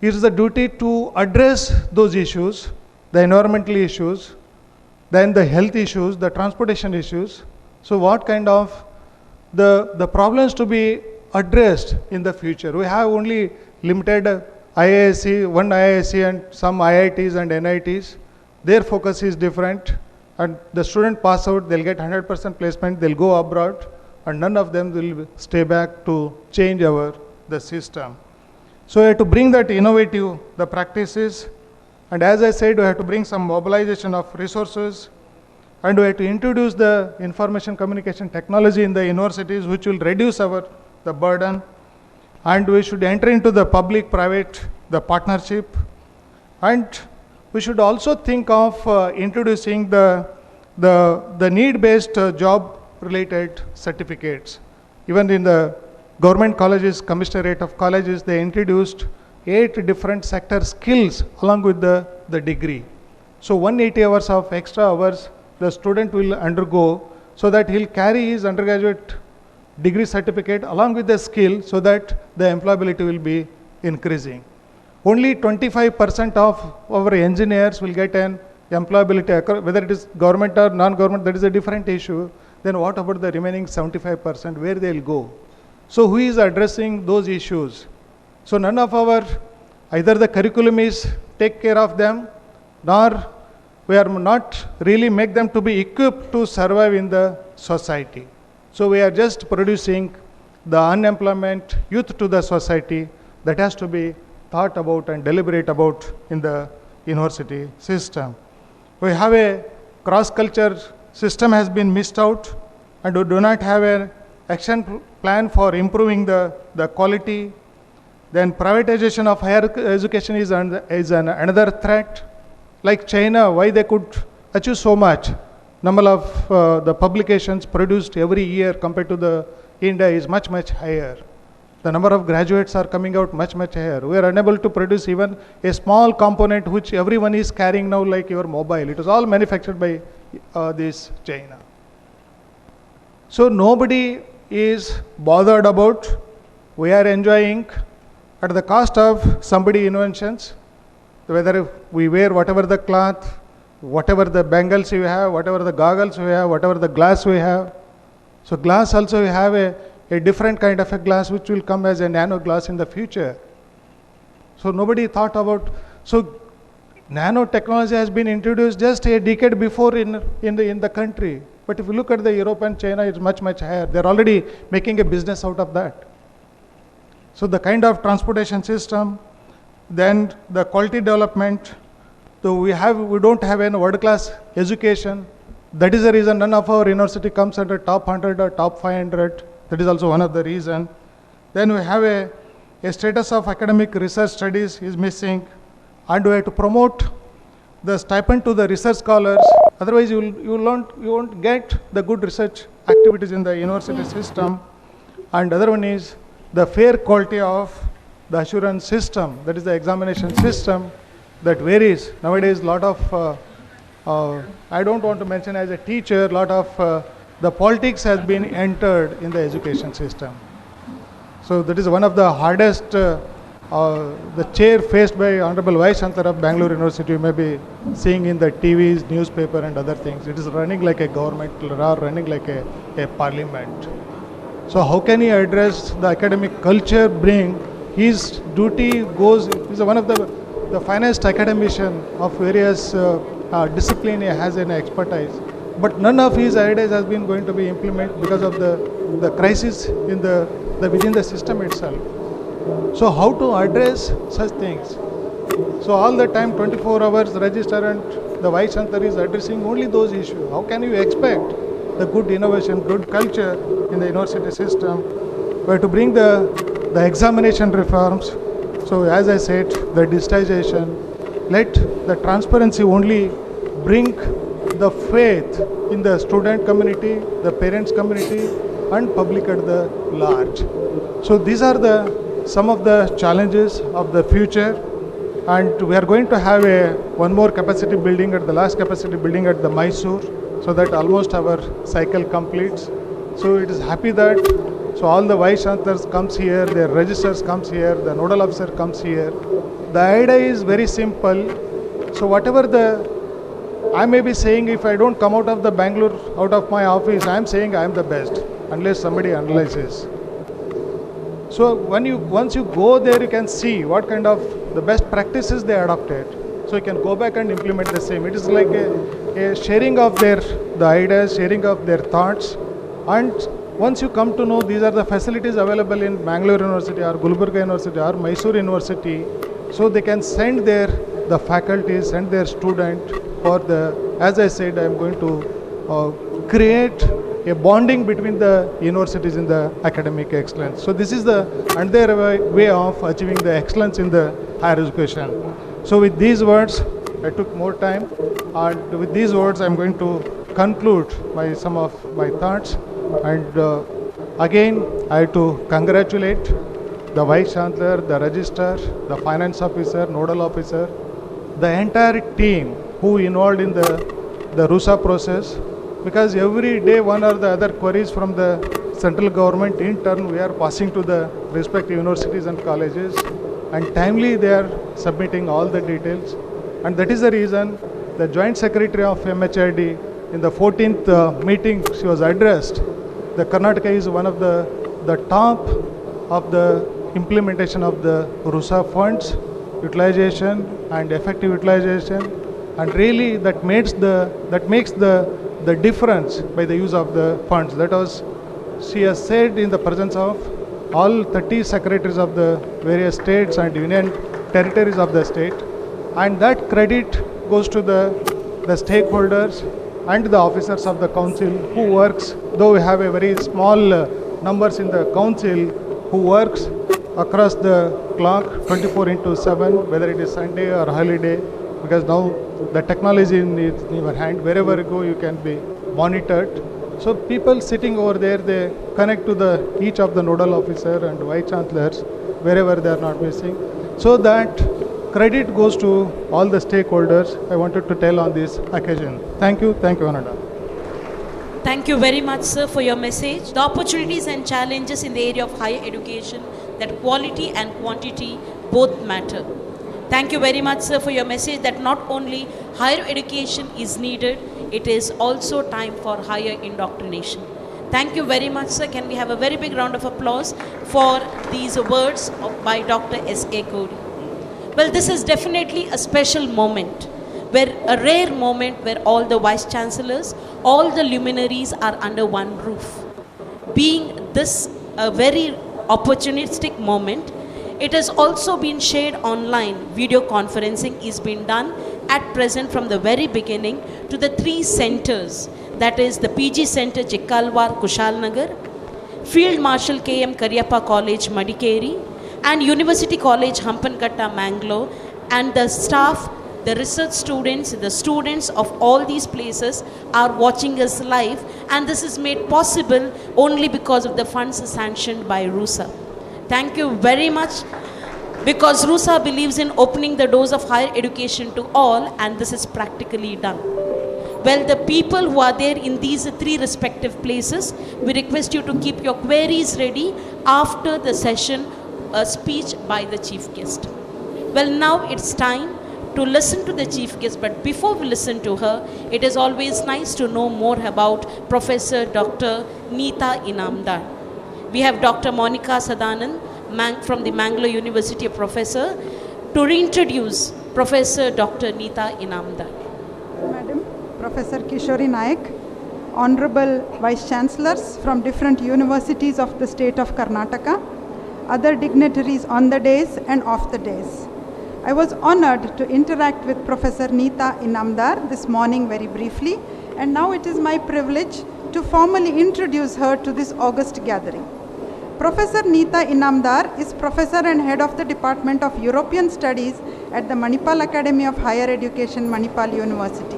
Speaker 4: it is the duty to address those issues, the environmental issues, then the health issues, the transportation issues. So what kind of the problems to be addressed in the future? We have only limited IISc, one IISc and some IITs and NITs. Their focus is different, and the student pass out, they'll get 100% placement, they'll go abroad, and none of them will stay back to change the system. So we have to bring that innovative, the practices, and as I said, we have to bring some mobilization of resources, and we have to introduce the information communication technology in the universities, which will reduce the burden, and we should enter into the public-private, the partnership, and we should also think of introducing the need-based job-related certificates. Even in the government colleges, commissariat of colleges, they introduced 8 different sector skills along with the degree. So 180 hours of extra hours the student will undergo, so that he'll carry his undergraduate degree certificate along with the skill, so that the employability will be increasing. Only 25% of our engineers will get an employability, whether it is government or non-government, that is a different issue. Then what about the remaining 75%, where they'll go? So who is addressing those issues? So none of our, either the curriculum is take care of them, nor we are not really make them to be equipped to survive in the society. So we are just producing the unemployment youth to the society that has to be thought about and deliberate about in the university system. We have a cross-culture system has been missed out, and we do not have an action plan for improving the quality. Then privatization of higher education is another threat. Like China, why they could achieve so much? Number of the publications produced every year compared to the India is much, much higher. The number of graduates are coming out much, much higher. We are unable to produce even a small component which everyone is carrying now, like your mobile. It was all manufactured by this China. So nobody is bothered about, we are enjoying at the cost of somebody inventions, whether we wear whatever the cloth, whatever the bangles you have, whatever the goggles we have, whatever the glass we have. So glass also we have a different kind of a glass which will come as a nano glass in the future. So nobody thought about, so nanotechnology has been introduced just a decade before in the country. But if you look at the Europe and China, it's much, much higher. They're already making a business out of that. So the kind of transportation system, then the quality development, so we don't have any world-class education. That is the reason none of our university comes under top 100 or top 500. That is also one of the reasons. Then we have a status of academic research studies is missing, and we have to promote the stipend to the research scholars. Otherwise, you won't get the good research activities in the university system. And other one is the fair quality of the assurance system, that is the examination system that varies. Nowadays, lot of, I don't want to mention as a teacher, lot of the politics has been entered in the education system. So that is one of the hardest, the chair faced by Honorable Vice Chancellor of Bangalore University, you may be seeing in the TVs, newspaper and other things. It is running like a government or running like a parliament. So how can he address the academic culture, bring his duty goes, is one of the finest academician of various discipline, he has an expertise. But none of his ideas has been going to be implemented because of the the crisis in the within the system itself. So how to address such things? So all the time 24 hours register and the Vice Chancellor is addressing only those issues. How can you expect the good innovation, good culture in the university system? We have to bring the examination reforms. So as I said, the digitization, let the transparency only bring the faith in the student community, the parents community and public at the large. So these are some of the challenges of the future, and we are going to have one more capacity building at the last capacity building at the Mysore, so that almost our cycle completes. So it is happy that so all the vice chancellors comes here, their registers comes here, the nodal officer comes here. The idea is very simple. So whatever I may be saying, if I don't come out of the Bangalore, out of my office, I am saying I am the best, unless somebody analyzes. So once you go there, you can see what kind of the best practices they adopted. So you can go back and implement the same. It is like a sharing of the ideas, sharing of their thoughts. And once you come to know these are the facilities available in Bangalore University or Gulbarga University or Mysore University, so they can send the faculty, send their student for as I said, I am going to create a bonding between the universities in the academic excellence. So this is another way of achieving the excellence in the higher education. So with these words, I took more time, and with these words I am going to conclude some of my thoughts. And again, I have to congratulate the Vice Chancellor, the Registrar, the Finance Officer, Nodal Officer, the entire team who involved in the RUSA process, because every day one or the other queries from the central government, in turn we are passing to the respective universities and colleges, and timely they are submitting all the details. And that is the reason the Joint Secretary of MHRD in the 14th meeting, she was addressed, the Karnataka is one of the top of the implementation of the RUSA funds, utilization and effective utilization, and really that makes the difference by the use of the funds. That was, she has said in the presence of all 30 secretaries of the various states and union territories of the state, and that credit goes to the stakeholders and the officers of the council who works, though we have a very small numbers in the council who works across the clock 24/7, whether it is Sunday or holiday, because now the technology in your hand, wherever you go you can be monitored. So people sitting over there, they connect to each of the nodal officer and vice chancellors wherever they are not missing, so that credit goes to all the stakeholders. I wanted to tell on this occasion. Thank you, Ananda.
Speaker 1: Thank you very much, sir, for your message. The opportunities and challenges in the area of higher education, that quality and quantity both matter. Thank you very much, sir, for your message that not only higher education is needed, it is also time for higher indoctrination. Thank you very much, sir. Can we have a very big round of applause for these words by Dr. S.A. Kori? Well, this is definitely a special moment, a rare moment where all the vice chancellors, all the luminaries are under one roof. Being this a very opportunistic moment, it has also been shared online. Video conferencing is being done at present from the very beginning to the 3 centers, that is the PG Center Chikkalwar, Kushalnagar, Field Marshal KM Karyappa College, Madikeri, and University College, Hampankatta, Mangalore, and the staff, the research students, the students of all these places are watching us live, and this is made possible only because of the funds sanctioned by RUSA. Thank you very much, because RUSA believes in opening the doors of higher education to all, and this is practically done. Well, the people who are there in these 3 respective places, we request you to keep your queries ready after the session, a speech by the chief guest. Well, now it's time to listen to the chief guest, but before we listen to her, it is always nice to know more about Professor Dr. Neeta Inamdar. We have Dr. Monica Sadanand from the Mangalore University, a professor, to reintroduce Professor Dr. Neeta Inamdar.
Speaker 6: Madam, Professor Kishori Naik, honorable vice chancellors from different universities of the state of Karnataka, other dignitaries on the days and off the days. I was honored to interact with Professor Neeta Inamdar this morning very briefly, and now it is my privilege to formally introduce her to this august gathering. Professor Neeta Inamdar is Professor and Head of the Department of European Studies at the Manipal Academy of Higher Education, Manipal University.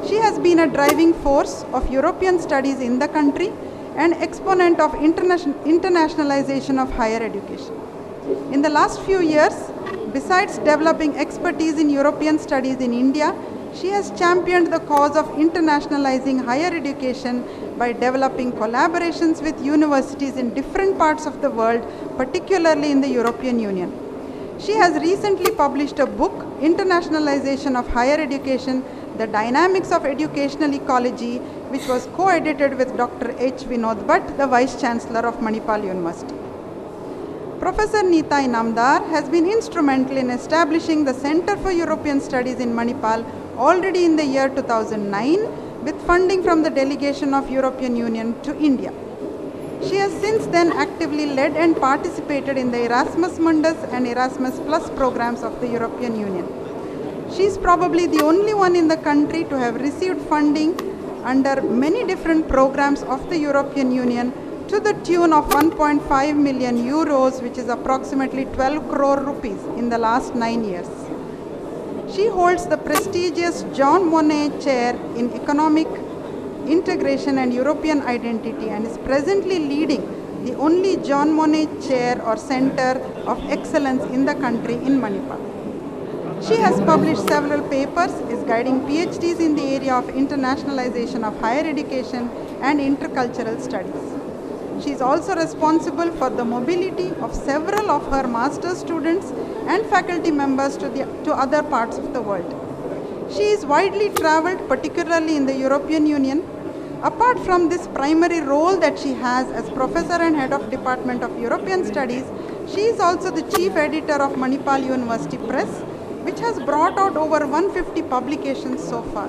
Speaker 6: She has been a driving force of European studies in the country and exponent of internationalization of higher education. In the last few years, besides developing expertise in European studies in India, she has championed the cause of internationalizing higher education by developing collaborations with universities in different parts of the world, particularly in the European Union. She has recently published a book, Internationalization of Higher Education, The Dynamics of Educational Ecology, which was co-edited with Dr. H. Vinod Bhatt, the Vice Chancellor of Manipal University. Professor Neeta Inamdar has been instrumental in establishing the Center for European Studies in Manipal already in the year 2009 with funding from the delegation of European Union to India. She has since then actively led and participated in the Erasmus Mundus and Erasmus Plus programs of the European Union. She is probably the only one in the country to have received funding under many different programs of the European Union to the tune of 1.5 million euros, which is approximately 12 crore rupees in the last 9 years. She holds the prestigious John Monnet Chair in Economic Integration and European Identity and is presently leading the only John Monnet Chair or Center of Excellence in the country in Manipal. She has published several papers, is guiding PhDs in the area of internationalization of higher education and intercultural studies. She is also responsible for the mobility of several of her master's students and faculty members to other parts of the world. She is widely traveled, particularly in the European Union. Apart from this primary role that she has as Professor and Head of Department of European Studies, she is also the Chief Editor of Manipal University Press, which has brought out over 150 publications so far.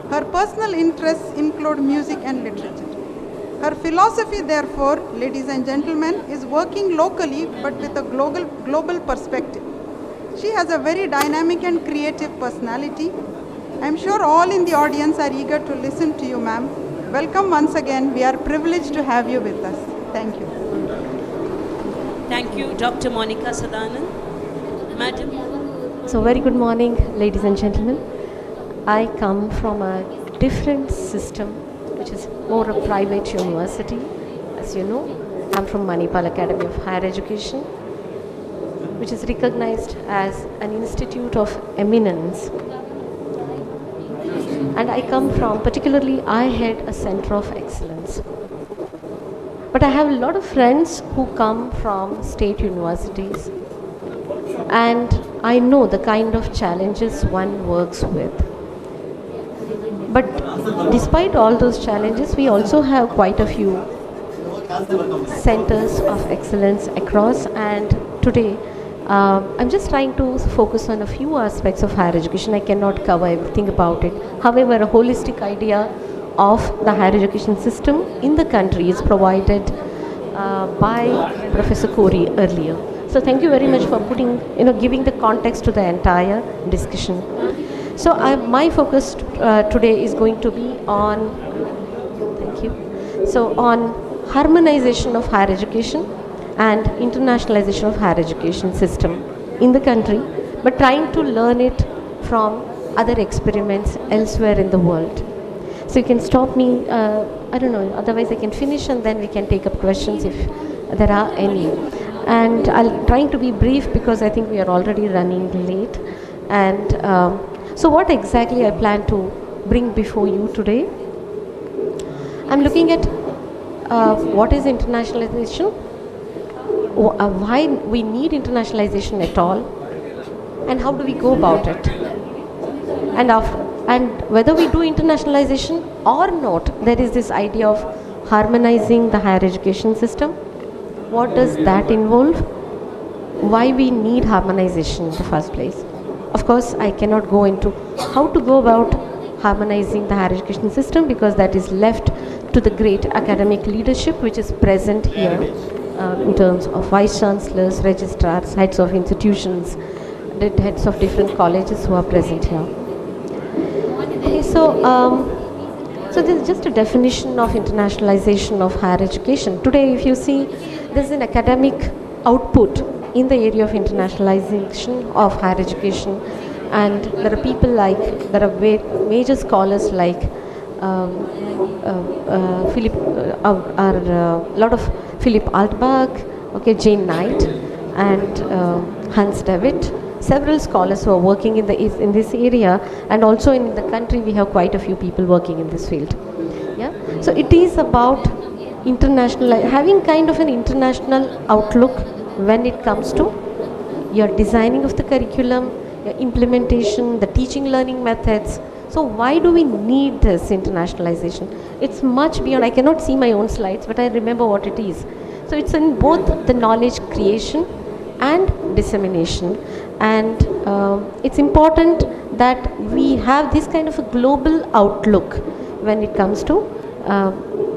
Speaker 6: Her personal interests include music and literature. Her philosophy, therefore, ladies and gentlemen, is working locally but with a global perspective. She has a very dynamic and creative personality. I am sure all in the audience are eager to listen to you, ma'am. Welcome once again. We are privileged to have you with us. Thank you.
Speaker 1: Thank you, Dr. Monica Sadanand. Madam.
Speaker 7: So very good morning, ladies and gentlemen. I come from a different system, which is more a private university. As you know, I'm from Manipal Academy of Higher Education, which is recognized as an institute of eminence. And I come from, particularly I head a center of excellence. But I have a lot of friends who come from state universities, and I know the kind of challenges one works with. But despite all those challenges, we also have quite a few centers of excellence across, and today I'm just trying to focus on a few aspects of higher education. I cannot cover everything about it. However, a holistic idea of the higher education system in the country is provided by Professor Corey earlier. So thank you very much for giving the context to the entire discussion. So my focus today is going to be on, on harmonization of higher education and internationalization of higher education system in the country, but trying to learn it from other experiments elsewhere in the world. So you can stop me, I don't know, otherwise I can finish and then we can take up questions if there are any. And I'll trying to be brief because I think we are already running late. And so what exactly I plan to bring before you today? I'm looking at what is internationalization, why we need internationalization at all, and how do we go about it, and whether we do internationalization or not. There is this idea of harmonizing the higher education system. What does that involve? Why we need harmonization in the first place? Of course, I cannot go into how to go about harmonizing the higher education system, because that is left to the great academic leadership which is present here in terms of vice chancellors, registrars, heads of institutions, the heads of different colleges who are present here. Okay, so this is just a definition of internationalization of higher education. Today, if you see, there is an academic output in the area of internationalization of higher education, and there are people like, there are major scholars like Philip, lot of Philip Altbach, okay, Jane Knight, and Hans David. Several scholars who are working in this area, and also in the country we have quite a few people working in this field. Yeah, so it is about having kind of an international outlook when it comes to your designing of the curriculum, your implementation, the teaching learning methods. So why do we need this internationalization? It's much beyond. I cannot see my own slides, but I remember what it is. So it's in both the knowledge creation and dissemination, and it's important that we have this kind of a global outlook when it comes to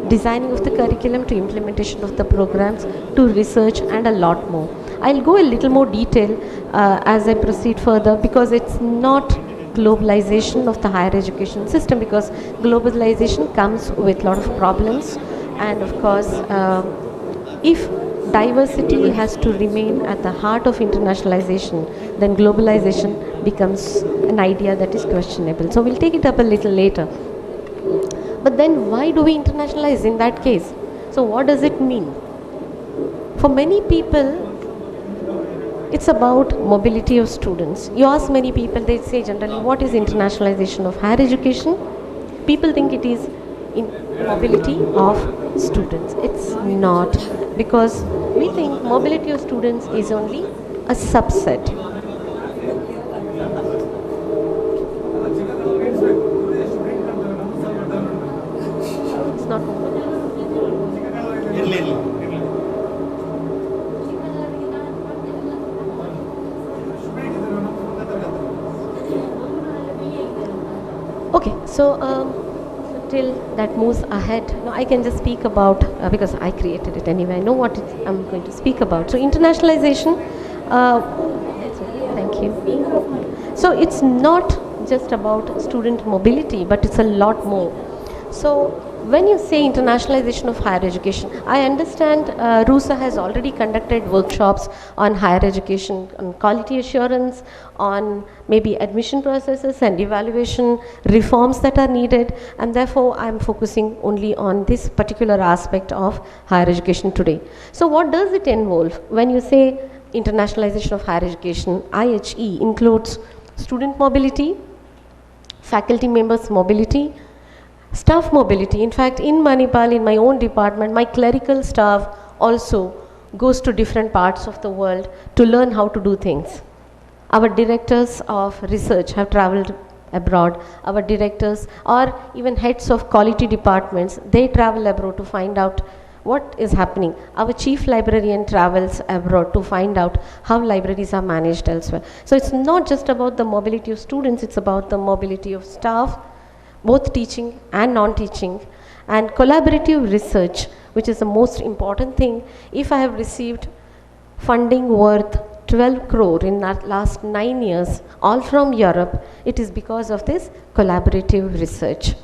Speaker 7: designing of the curriculum, to implementation of the programs, to research, and a lot more. I'll go a little more detail as I proceed further, because it's not globalization of the higher education system, because globalization comes with a lot of problems, and of course if diversity has to remain at the heart of internationalization, then globalization becomes an idea that is questionable. So we'll take it up a little later. But then why do we internationalize in that case? So what does it mean? For many people, it's about mobility of students. You ask many people, they say generally, what is internationalization of higher education? People think it is in mobility of students. It's not, because we think mobility of students is only a subset. It's not. Okay, so till that moves ahead, no, I can just speak about, because I created it anyway, I know what I'm going to speak about. So internationalization, thank you. So it's not just about student mobility, but it's a lot more. So when you say internationalization of higher education, I understand RUSA has already conducted workshops on higher education, on quality assurance, on maybe admission processes and evaluation reforms that are needed, and therefore I'm focusing only on this particular aspect of higher education today. So what does it involve? When you say internationalization of higher education, IHE includes student mobility, faculty members mobility, staff mobility. In fact, in Manipal, in my own department, my clerical staff also goes to different parts of the world to learn how to do things. Our directors of research have traveled abroad. Our directors, or even heads of quality departments, they travel abroad to find out what is happening. Our chief librarian travels abroad to find out how libraries are managed elsewhere. So it's not just about the mobility of students, it's about the mobility of staff, both teaching and non-teaching, and collaborative research, which is the most important thing. If I have received funding worth 12 crore in the last 9 years, all from Europe, it is because of this collaborative research.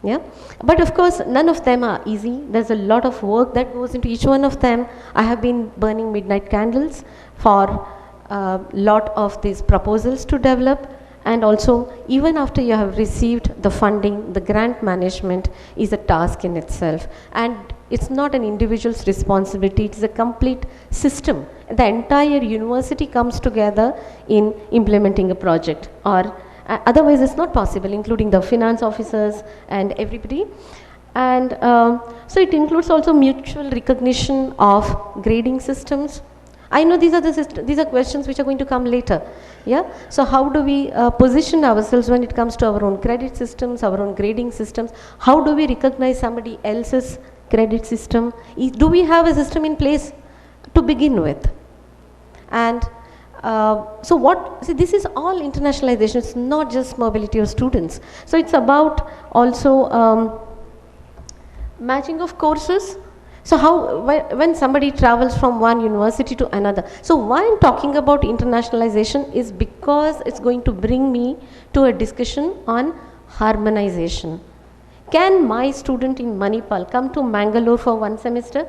Speaker 7: Yeah, but of course none of them are easy. There's a lot of work that goes into each one of them. I have been burning midnight candles for a lot of these proposals to develop. And also, even after you have received the funding, the grant management is a task in itself. And it's not an individual's responsibility, it is a complete system. The entire university comes together in implementing a project, or otherwise it's not possible, including the finance officers and everybody. And so it includes also mutual recognition of grading systems. I know these are questions which are going to come later. Yeah. So how do we position ourselves when it comes to our own credit systems, our own grading systems? How do we recognize somebody else's credit system? Do we have a system in place to begin with? And See, this is all internationalization. It's not just mobility of students. So it's about also matching of courses. So when somebody travels from one university to another. So why I'm talking about internationalization is because it's going to bring me to a discussion on harmonization. Can my student in Manipal come to Mangalore for one semester?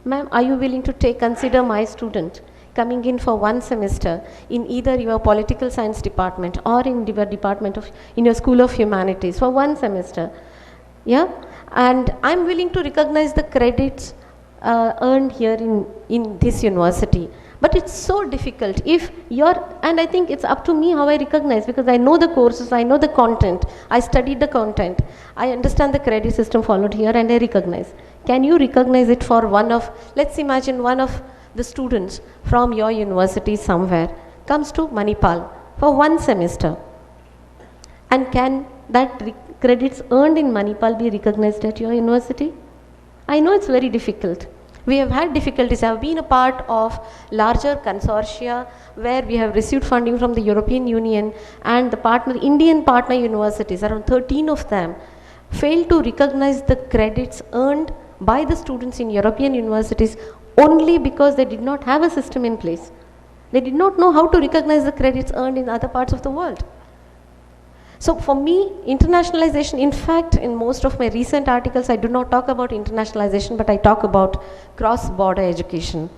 Speaker 7: Ma'am, are you willing to consider my student coming in for one semester in either your political science department or in your in your School of Humanities for one semester? Yeah, and I'm willing to recognize the credits earned here in this university. But it's so difficult if and I think it's up to me how I recognize, because I know the courses, I know the content, I studied the content, I understand the credit system followed here, and I recognize. Can you recognize it for let's imagine one of the students from your university somewhere comes to Manipal for one semester, and can that credits earned in Manipal be recognized at your university? I know it's very difficult. We have had difficulties. I have been a part of larger consortia where we have received funding from the European Union, and the Indian partner universities, around 13 of them, failed to recognize the credits earned by the students in European universities only because they did not have a system in place. They did not know how to recognize the credits earned in other parts of the world. So for me, internationalization, in fact, in most of my recent articles, I do not talk about internationalization, but I talk about cross-border education.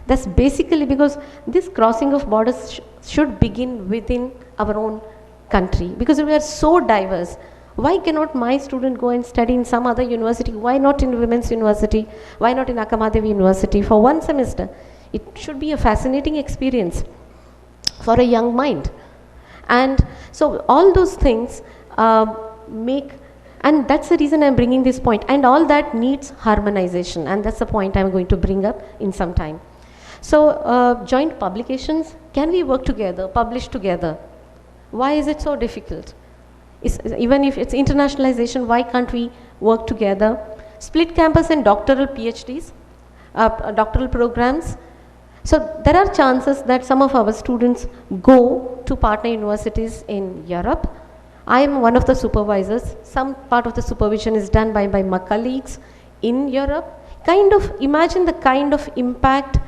Speaker 7: That's basically because this crossing of borders should begin within our own country, because we are so diverse. Why cannot my student go and study in some other university? Why not in Women's University? Why not in Akamadevi University for one semester? It should be a fascinating experience for a young mind. And so all those things and that's the reason I'm bringing this point, and all that needs harmonization, and that's the point I'm going to bring up in some time. So joint publications, can we work together, publish together? Why is it so difficult? Even if it's internationalization, why can't we work together? Split campus and doctoral PhDs, doctoral programs. So there are chances that some of our students go to partner universities in Europe. I am one of the supervisors. Some part of the supervision is done by my colleagues in Europe. Imagine the kind of impact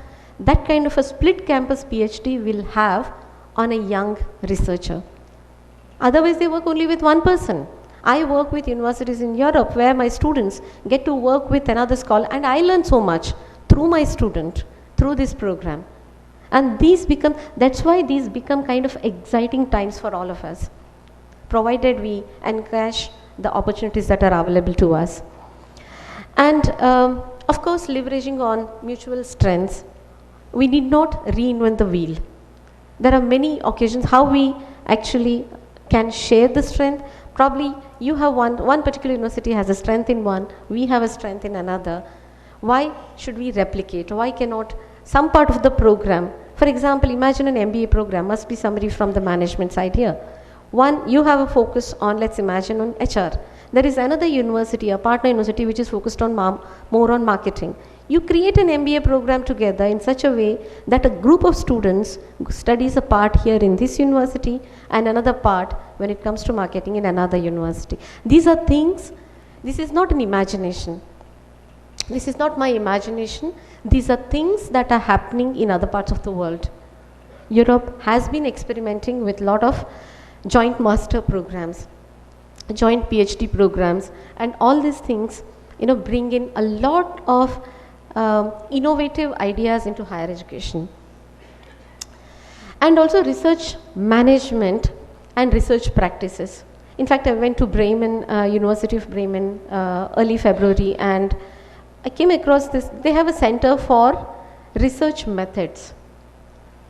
Speaker 7: that kind of a split campus PhD will have on a young researcher. Otherwise, they work only with one person. I work with universities in Europe where my students get to work with another scholar, and I learn so much through my student, through this program. And that's why these become kind of exciting times for all of us, provided we encash the opportunities that are available to us. And of course, leveraging on mutual strengths. We need not reinvent the wheel. There are many occasions how we actually can share the strength. Probably you have one particular university has a strength in one, we have a strength in another. Why should we replicate? Why cannot some part of the program, for example, imagine an MBA program, must be somebody from the management side here. One, you have a focus on, let's imagine, on HR. There is another university, a partner university, which is focused on more on marketing. You create an MBA program together in such a way that a group of students studies a part here in this university and another part when it comes to marketing in another university. These are things, this is not an imagination. This is not my imagination. These are things that are happening in other parts of the world. Europe has been experimenting with a lot of joint master programs, joint PhD programs, and all these things, bring in a lot of innovative ideas into higher education. And also research management and research practices. In fact, I went to Bremen, University of Bremen, early February, and I came across this. They have a center for research methods.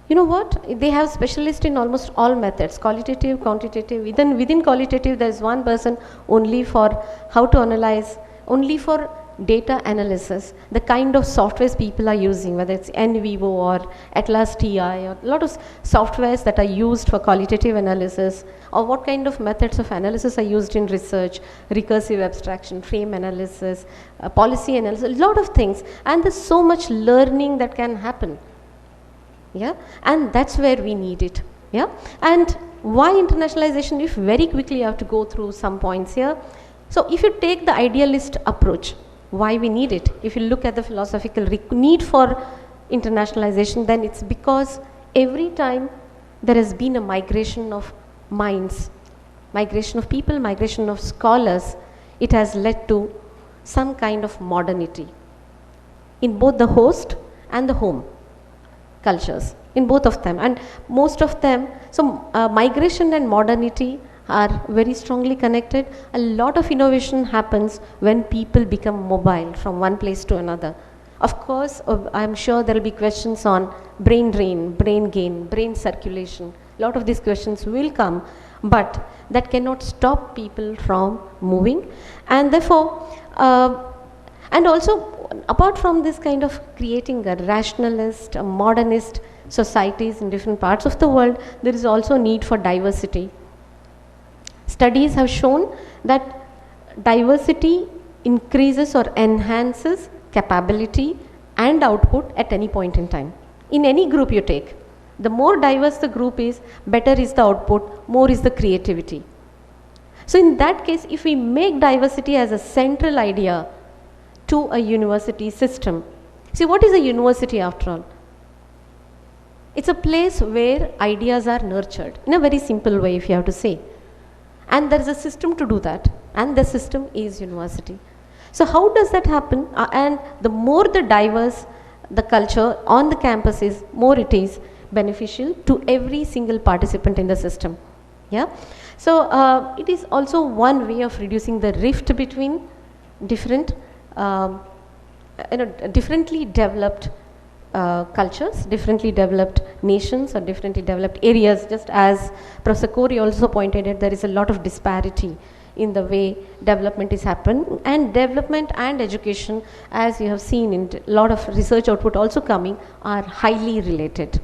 Speaker 7: You know what? They have specialists in almost all methods, qualitative, quantitative. Even within qualitative, there is one person only for how to analyze, only for data analysis, the kind of softwares people are using, whether it's NVivo or Atlas TI, or a lot of softwares that are used for qualitative analysis, or what kind of methods of analysis are used in research, recursive abstraction, frame analysis, policy analysis, a lot of things. And there's so much learning that can happen. Yeah, and that's where we need it. Yeah, and why internationalization? If very quickly I have to go through some points here. So if you take the idealist approach, why we need it? If you look at the philosophical need for internationalization, then it's because every time there has been a migration of minds, migration of people, migration of scholars, it has led to some kind of modernity in both the host and the home cultures, in both of them, and most of them. So migration and modernity are very strongly connected. A lot of innovation happens when people become mobile from one place to another. Of course, I'm sure there will be questions on brain drain, brain gain, brain circulation. A lot of these questions will come, but that cannot stop people from moving. And therefore, and also apart from this kind of creating a rationalist, a modernist societies in different parts of the world, there is also need for diversity. Studies have shown that diversity increases or enhances capability and output at any point in time. In any group you take, the more diverse the group is, better is the output, more is the creativity. So in that case, if we make diversity as a central idea to a university system, see, what is a university after all? It's a place where ideas are nurtured in a very simple way, if you have to say. And there is a system to do that, and the system is university. So how does that happen? And the more the diverse the culture on the campus is, more it is beneficial to every single participant in the system. Yeah. So it is also one way of reducing the rift between different, differently developed cultures, differently developed nations, or differently developed areas. Just as Professor Corey also pointed out, there is a lot of disparity in the way development is happening, and development and education, as you have seen in a lot of research output also coming, are highly related.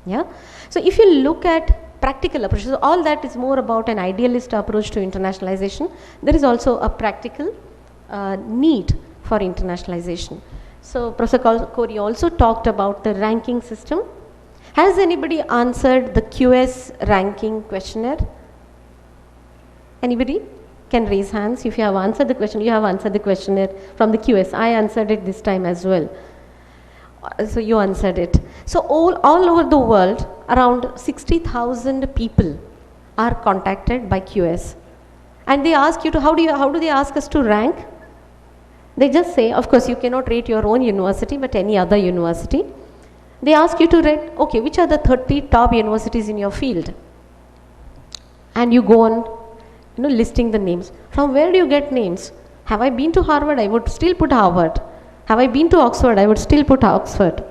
Speaker 7: Yeah. So if you look at practical approaches, so all that is more about an idealist approach to internationalization. There is also a practical need for internationalization. So Professor Corey also talked about the ranking system. Has anybody answered the QS ranking questionnaire? Anybody can raise hands if you have answered the question. You have answered the questionnaire from the QS. I answered it this time as well. So you answered it. So all over the world, around 60,000 people are contacted by QS, and they ask you to, how do they ask us to rank? They just say, of course you cannot rate your own university, but any other university. They ask you to rate, okay, which are the 30 top universities in your field? And you go on, listing the names. From where do you get names? Have I been to Harvard? I would still put Harvard. Have I been to Oxford? I would still put Oxford.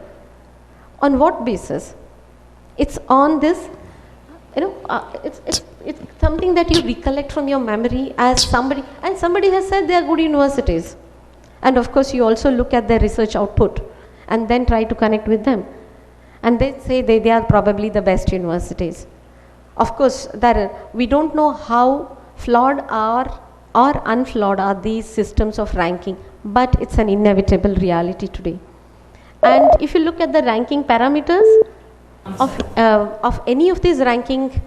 Speaker 7: On what basis? It's on this, it's something that you recollect from your memory as somebody, and somebody has said they are good universities. And of course you also look at their research output and then try to connect with them. And they say they are probably the best universities. Of course, we don't know how flawed or unflawed are these systems of ranking, but it's an inevitable reality today. And if you look at the ranking parameters of any of these ranking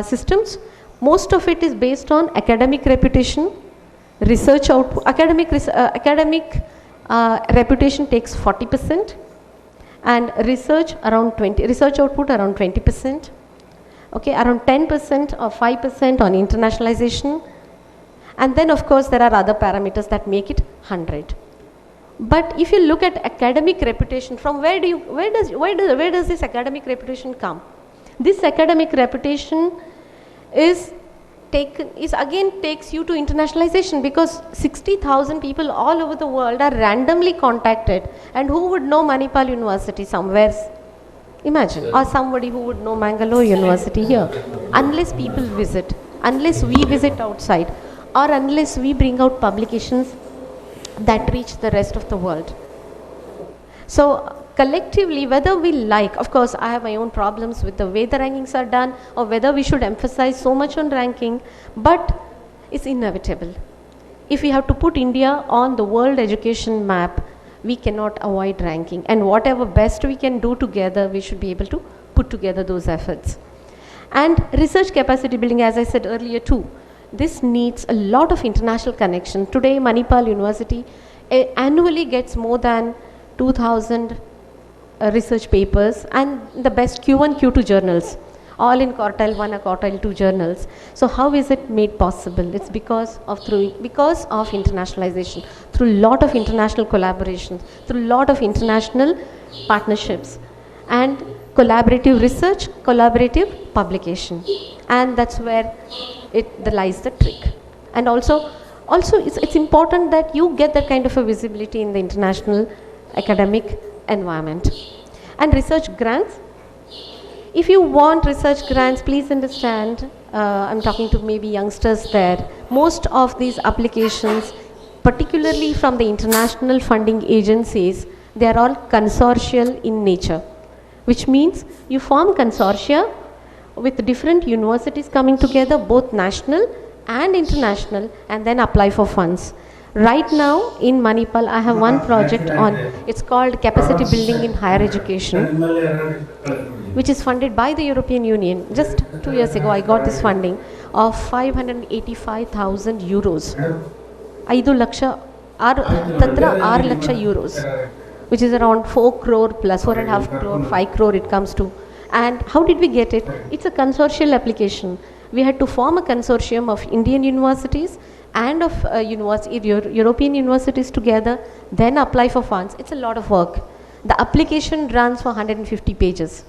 Speaker 7: systems, most of it is based on academic reputation, research output. Academic reputation takes 40%, and research output around 20%. Okay, around 10% or 5% on internationalization, and then of course there are other parameters that make it 100. But if you look at academic reputation, from where does this academic reputation come? This academic reputation again takes you to internationalization, because 60,000 people all over the world are randomly contacted, and who would know Manipal University somewhere? Imagine, or somebody who would know Mangalore University here. Unless people visit, unless we visit outside, or unless we bring out publications that reach the rest of the world. So collectively, whether we like, of course I have my own problems with the way the rankings are done, or whether we should emphasize so much on ranking, but it's inevitable. If we have to put India on the world education map, we cannot avoid ranking. And whatever best we can do together, we should be able to put together those efforts. And research capacity building, as I said earlier too, this needs a lot of international connection. Today, Manipal University annually gets more than 2,000 research papers and the best Q1, Q2 journals, all in quartile 1 or quartile 2 journals. So how is it made possible? It's because of internationalization, through a lot of international collaborations, through a lot of international partnerships, and collaborative research, collaborative publication. And that's where lies the trick. And also it's important that you get that kind of a visibility in the international academic environment. And research grants, if you want research grants, please understand, I'm talking to maybe youngsters there, most of these applications, particularly from the international funding agencies, they are all consortial in nature, which means you form consortia with different universities coming together, both national and international, and then apply for funds. Right now in Manipal, I have one project on, it's called Capacity Building in Higher Education, which is funded by the European Union. Just 2 years ago, I got this funding of 585,000 euros. 5 laksha, tatra 6 laksha euros, which is around 4 crore plus 4.5 crore, 5 crore it comes to. And how did we get it? It's a consortial application. We had to form a consortium of Indian universities and of European universities together, then apply for funds. It's a lot of work. The application runs for 150 pages.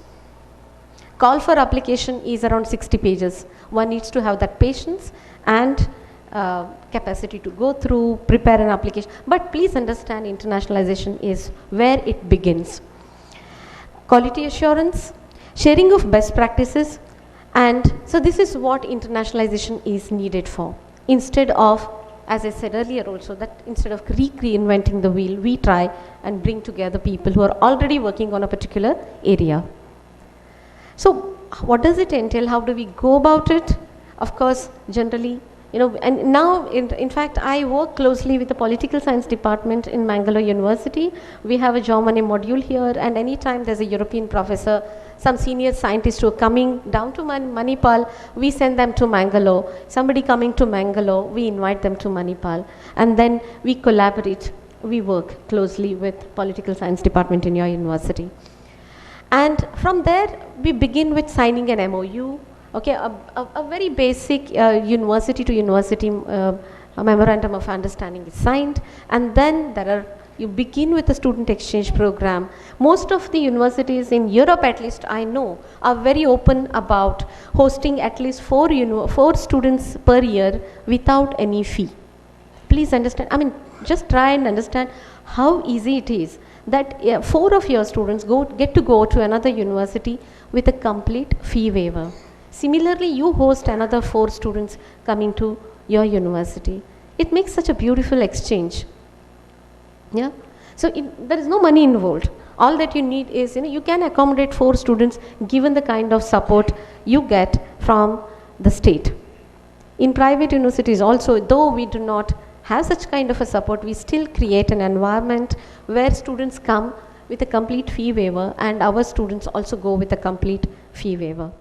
Speaker 7: Call for application is around 60 pages. One needs to have that patience and capacity to go through, prepare an application. But please understand, internationalization is where it begins. Quality assurance, sharing of best practices, and so this is what internationalization is needed for. Instead of, as I said earlier also, that instead of reinventing the wheel, we try and bring together people who are already working on a particular area. So what does it entail? How do we go about it? Of course, generally, and now, in fact, I work closely with the political science department in Mangalore University. We have a Germany module here, and anytime there's a European professor, some senior scientists who are coming down to Manipal, we send them to Mangalore. Somebody coming to Mangalore, we invite them to Manipal. And then we collaborate, we work closely with political science department in your university. And from there, we begin with signing an MOU. Okay, a very basic university to university memorandum of understanding is signed, and then you begin with a student exchange program. Most of the universities in Europe, at least I know, are very open about hosting at least 4 students per year without any fee. Please understand, just try and understand how easy it is that 4 of your students get to go to another university with a complete fee waiver. Similarly, you host another 4 students coming to your university. It makes such a beautiful exchange. Yeah. So there is no money involved. All that you need is, you can accommodate 4 students given the kind of support you get from the state. In private universities also, though we do not have such kind of a support, we still create an environment where students come with a complete fee waiver and our students also go with a complete fee waiver.